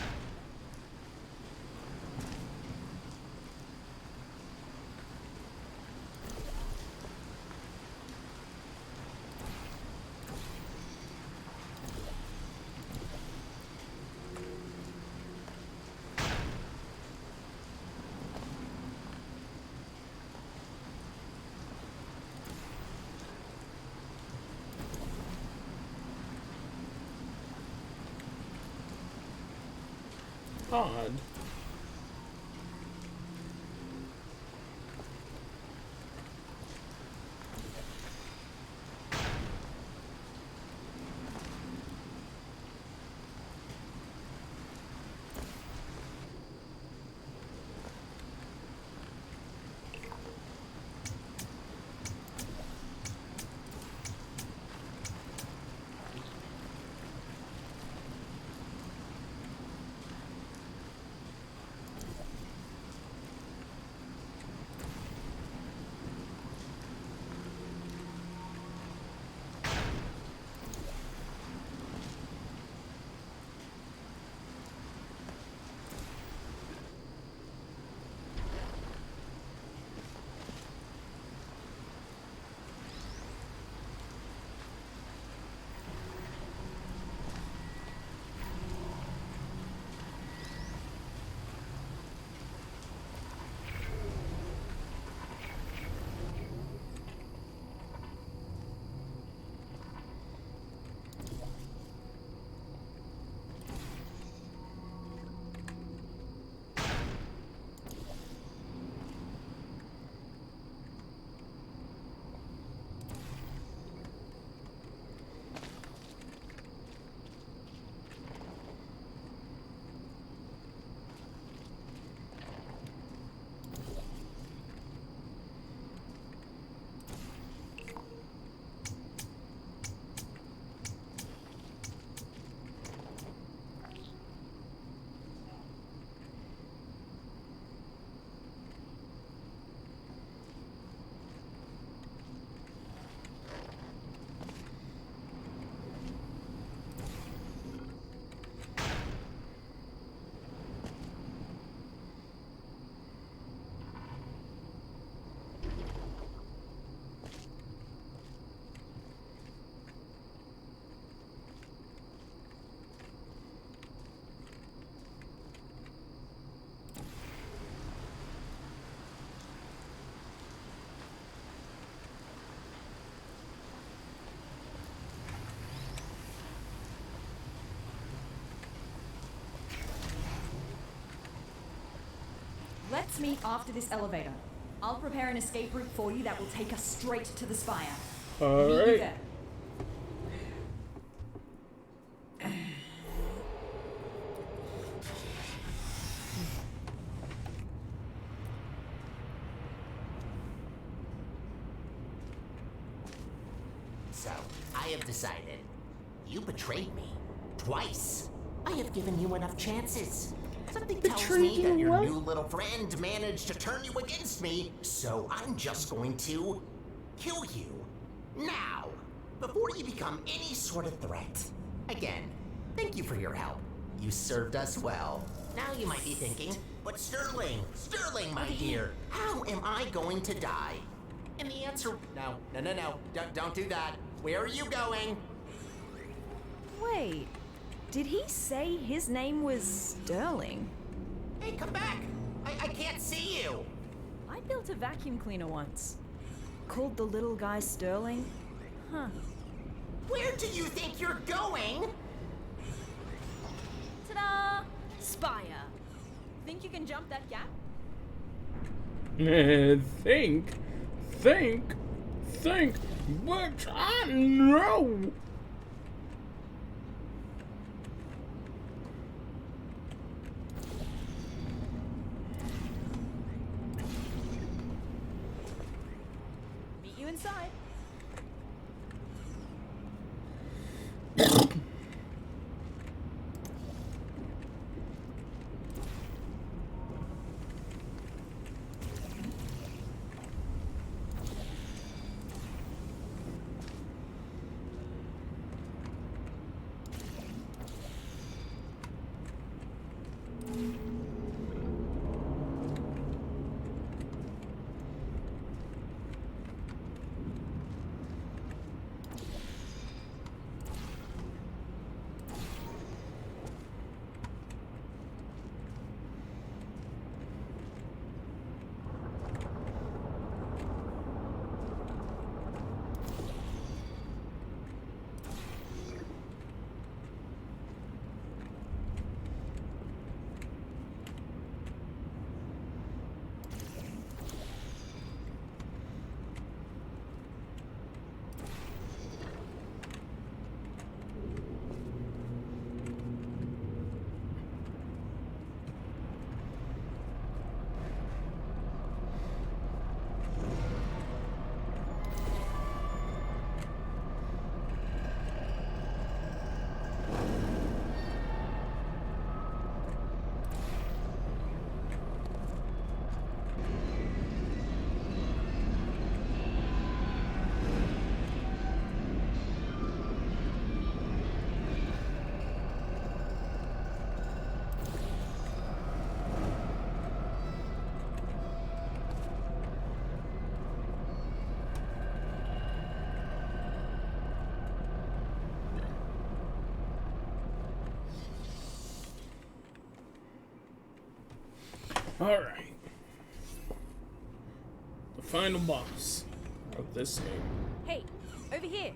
Odd. Let's meet after this elevator. I'll prepare an escape route for you that will take us straight to the spire. Meet you Alright. there. So, I have decided. You betrayed me. Twice. I have given you enough chances. Something tells Betrayed me that you your what? new little friend managed to turn you against me, so I'm just going to kill you. Now, before you become any sort of threat. Again, thank you for your help. You served us well. Now you might be thinking, but Sterling, my dear, how am I going to die? And the answer, no, don't do that. Where are you going? Wait, did he say his name was Sterling? Hey, come back! I can't see you! I built a vacuum cleaner once. Called the little guy Sterling. Huh. Where do you think you're going? Ta-da! Spire. Think you can jump that gap? Think, which I know. Meet you inside. Alright. The final boss of this game. Hey, over here.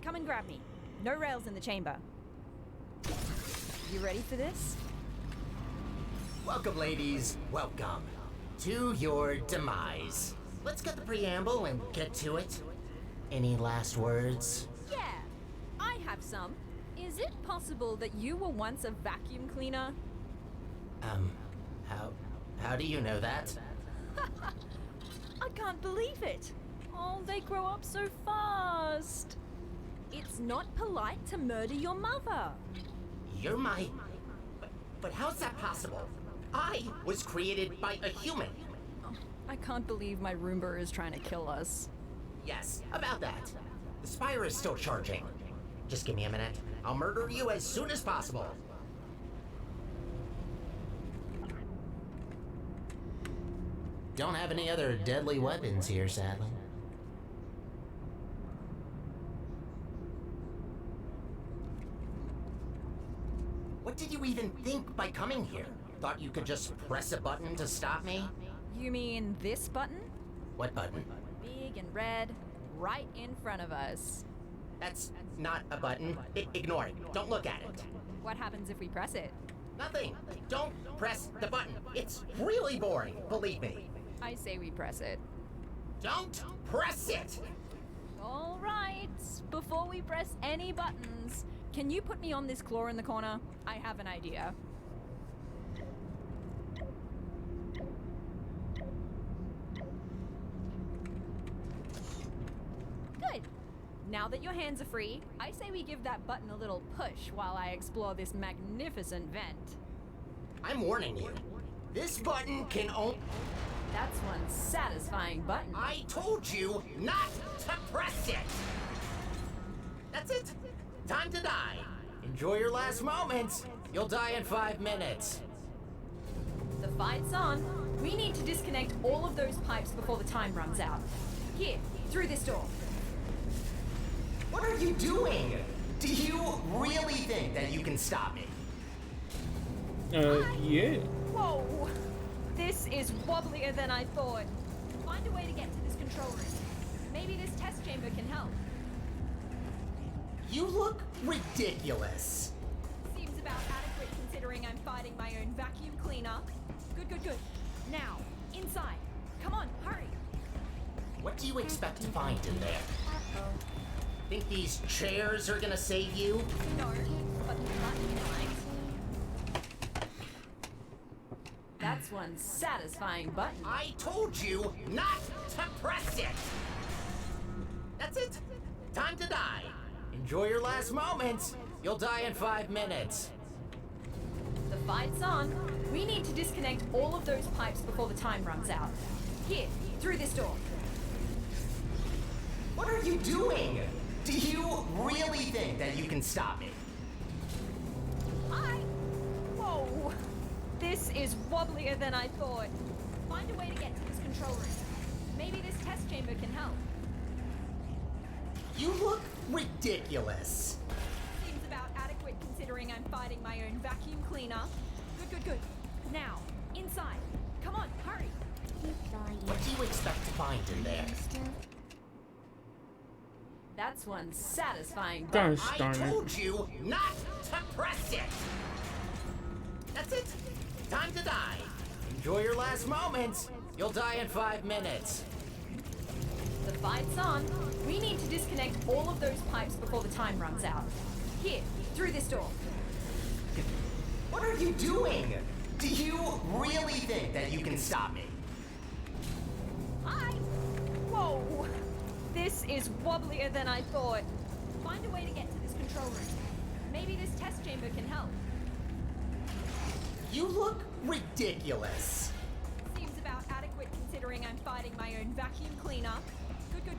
Come and grab me. No rails in the chamber. You ready for this? Welcome, ladies. Welcome to your demise. Let's get the preamble and get to it. Any last words? Yeah, I have some. Is it possible that you were once a vacuum cleaner? How do you know that? I can't believe it. Oh, they grow up so fast. It's not polite to murder your mother. You're my... But how's that possible? I was created by a human. Oh, I can't believe my Roomba is trying to kill us. Yes, about that. The Spire is still charging. Just give me a minute. I'll murder you as soon as possible. Don't have any other deadly weapons here, sadly. What did you even think by coming here? Thought you could just press a button to stop me? You mean this button? What button? Big and red, right in front of us. That's not a button. Ignore it. Don't look at it. What happens if we press it? Nothing. Don't press the button. It's really boring, believe me. I say we press it. Don't press it! All right. Before we press any buttons, can you put me on this claw in the corner? I have an idea. Good. Now that your hands are free, I say we give that button a little push while I explore this magnificent vent. I'm warning you. This button can only... That's one satisfying button. I told you not to press it! That's it. Time to die. Enjoy your last moments. You'll die in 5 minutes. The fight's on. We need to disconnect all of those pipes before the time runs out. Here, through this door. What are you doing? Do you really think that you can stop me? Yeah. Whoa! This is wobblier than I thought. Find a way to get to this control room. Maybe this test chamber can help. You look ridiculous. Seems about adequate considering I'm fighting my own vacuum cleaner. Good. Now, inside. Come on, hurry. What do you expect to find in there? Think these chairs are gonna save you? No, but the button might. That's one satisfying button. I told you not to press it! That's it. Time to die. Enjoy your last moments. You'll die in 5 minutes. The fight's on. We need to disconnect all of those pipes before the time runs out. Here, through this door. What are you doing? Do you really think that you can stop me? Whoa! This is wobblier than I thought. Find a way to get to this control room. Maybe this test chamber can help. You look ridiculous. Seems about adequate considering I'm fighting my own vacuum cleaner. Good. Now, inside. Come on, hurry. What do you expect to find in there? That's one satisfying button. Gosh I darn it. told you not to press it! That's it. Time to die. Enjoy your last moments. You'll die in 5 minutes. The fight's on. We need to disconnect all of those pipes before the time runs out. Here, through this door. What are you doing? Do you really think that you can stop me? Whoa! This is wobblier than I thought. Find a way to get to this control room. Maybe this test chamber can help. You look ridiculous. Seems about adequate considering I'm fighting my own vacuum cleaner.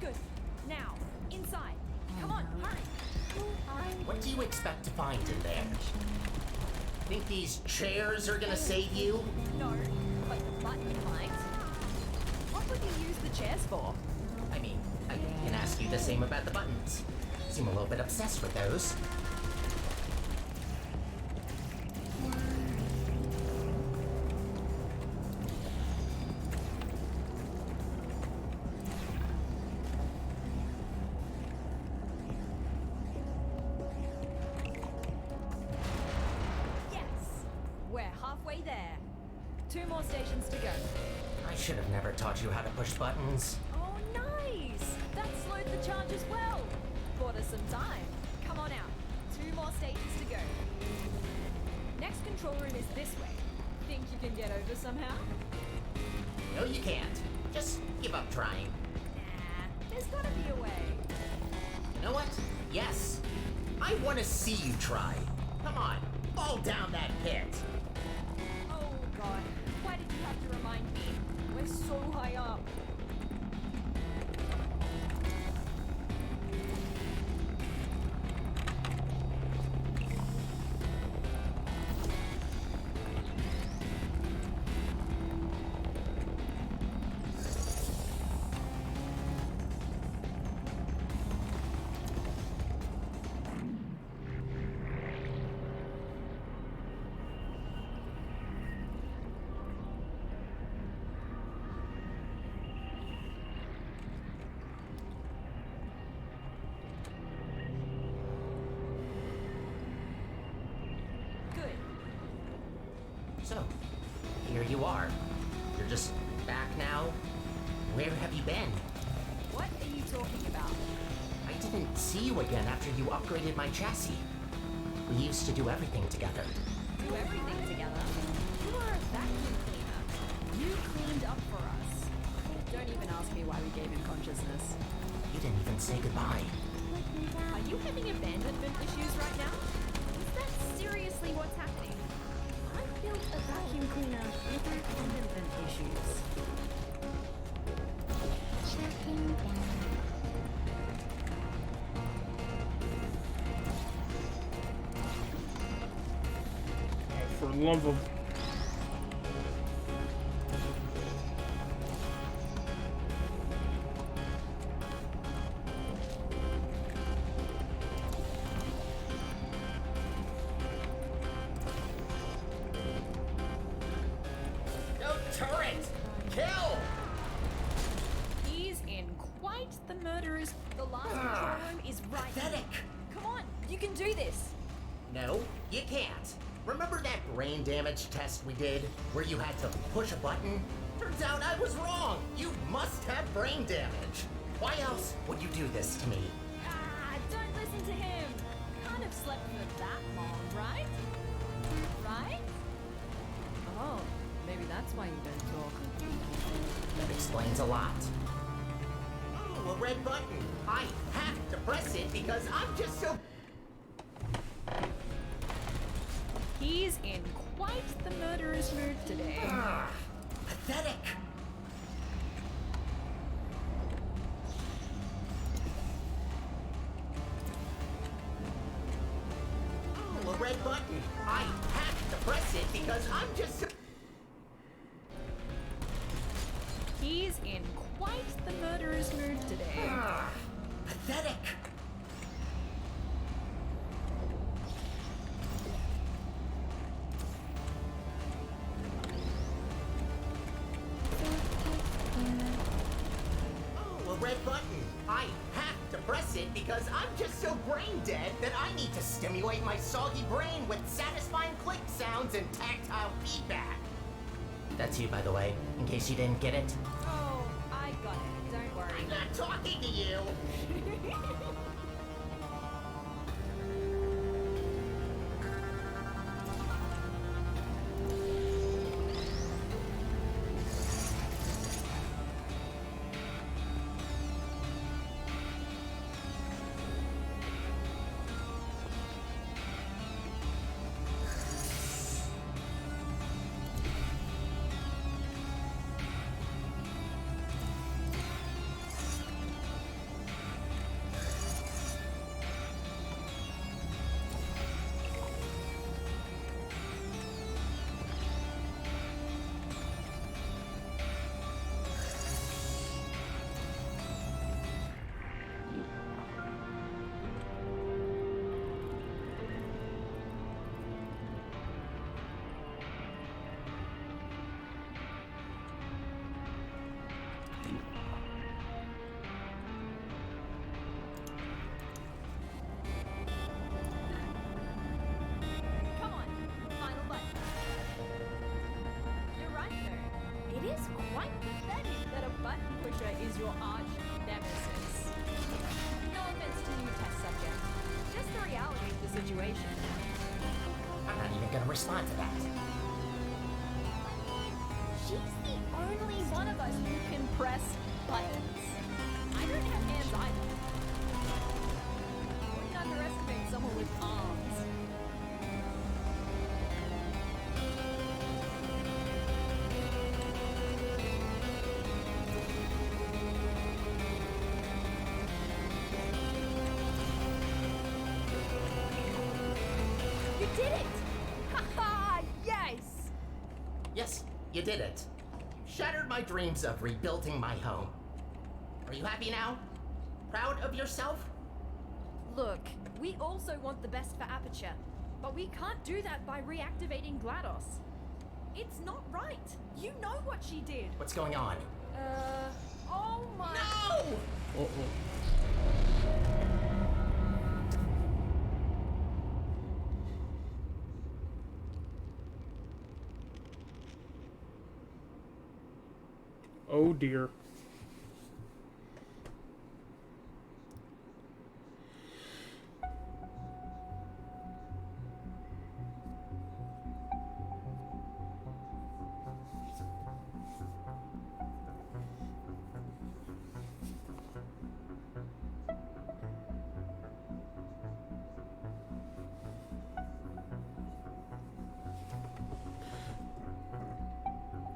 Good. Now, inside. Come on, hurry. What do you expect to find in there? Think these chairs are gonna save you? No, but the button might. What would you use the chairs for? I mean, I can ask you the same about the buttons. Seem a little bit obsessed with those. Yes! We're halfway there. 2 more stations to go. I should have never taught you how to push buttons. Oh, nice! That slowed the charge as well. Bought us some time. Come on out. 2 more stations to go. Next control room is this way. Think you can get over somehow? No, you can't. Just give up trying. Nah, there's gotta be a way. You know what? Yes. I want to see you try. Come on, fall down that pit. Oh god, why did you have to remind me? We're so high up. you're just back now? Where have you been? What are you talking about? I didn't see you again after you upgraded my chassis. We used to do everything together. Do everything together? You were a vacuum cleaner. You cleaned up for us. Don't even ask me why we gave him consciousness. You didn't even say goodbye. Are you having abandonment issues right now? Is that seriously what's happening? I built a vacuum cleaner with abandonment issues. Shutting down. For love of... No turret! Kill! He's in quite the murderers. The last control room is right here. Pathetic! Come on, you can do this. No, you can't. Remember that brain damage test we did, where you had to push a button? Turns out I was wrong. You must have brain damage. Why else would you do this to me? Ah, don't listen to him. Can't have slept for that long, right? Right? Oh, maybe that's why you don't talk. That explains a lot. Oh, a red button. I have to press it because I'm just so... He's in quite the murderous mood today. Pathetic. Oh, a red button. I have to press it because I'm just so... He's in quite the murderous mood today. Pathetic. Oh, a red button. I have to press it because I'm just so brain dead that I need to stimulate my soggy brain with satisfying click sounds and tactile feedback. That's you, by the way, in case you didn't get it. Oh, I got it. Don't worry. I'm not talking to you. Come on, final button. You're right though. It is quite pathetic that a button pusher is your arch nemesis. No offense to you, test subject. Just the reality of the situation. I'm not even gonna respond to that. She's the only one of us who can press buttons. I don't have hands either. Wouldn't underestimate someone with arms. You did it! Haha! Yes! Yes, you did it. Shattered my dreams of rebuilding my home. Are you happy now? Proud of yourself? Look, we also want the best for Aperture, but we can't do that by reactivating GLaDOS. It's not right. You know what she did. What's going on? Oh my... No! Oh dear.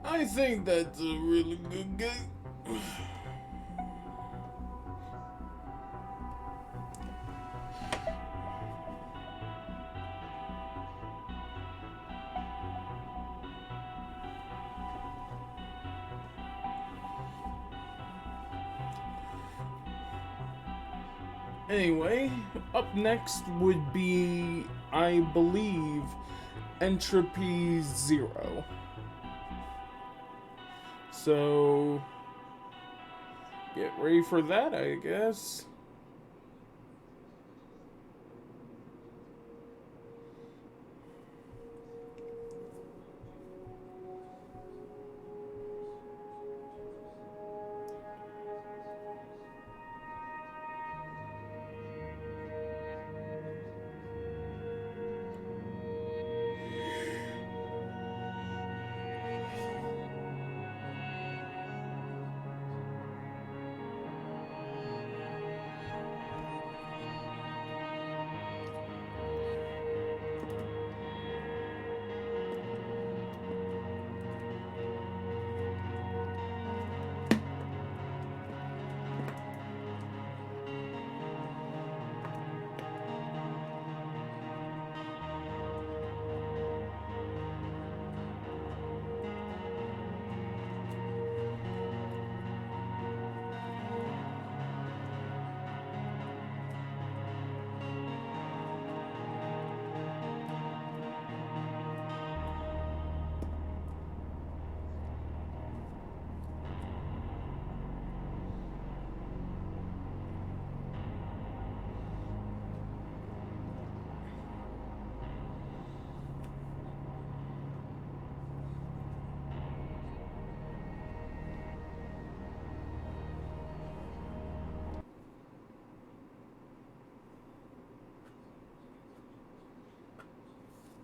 I think that's a really good game. Anyway, up next would be, I believe, Entropy Zero. So, get ready for that, I guess.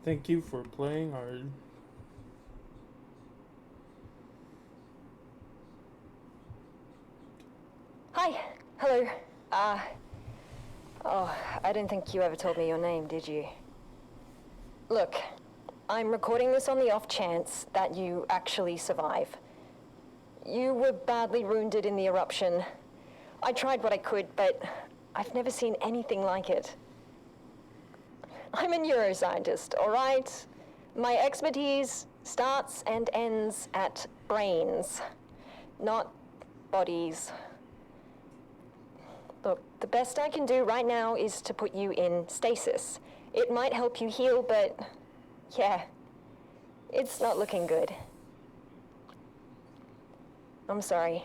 Thank you for playing hard. Hi. Hello. Oh, I don't think you ever told me your name, did you? Look, I'm recording this on the off chance that you actually survive. You were badly wounded in the eruption. I tried what I could, but I've never seen anything like it. I'm a neuroscientist, all right? My expertise starts and ends at brains, not bodies. Look, the best I can do right now is to put you in stasis. It might help you heal, but yeah, it's not looking good. I'm sorry,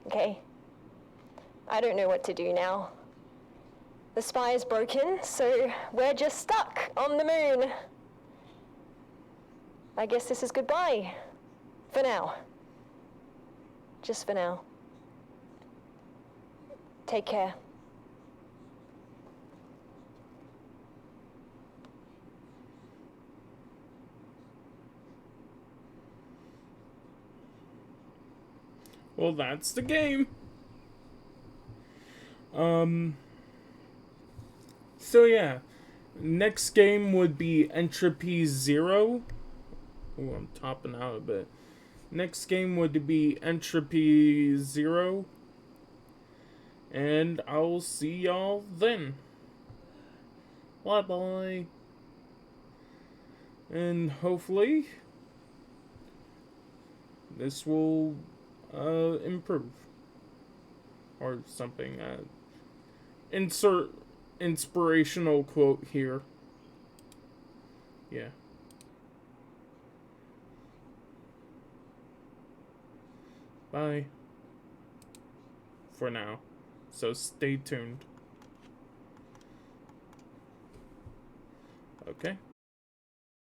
okay? I don't know what to do now. The spy is broken, so we're just stuck on the moon. I guess this is goodbye. For now. Just for now. Take care. Well, that's the game. So yeah, next game would be Entropy Zero. Oh, I'm topping out a bit. Next game would be Entropy Zero. And I'll see y'all then. Bye bye. And hopefully this will improve. Or something. Insert inspirational quote here. Yeah. Bye. For now. So stay tuned. Okay.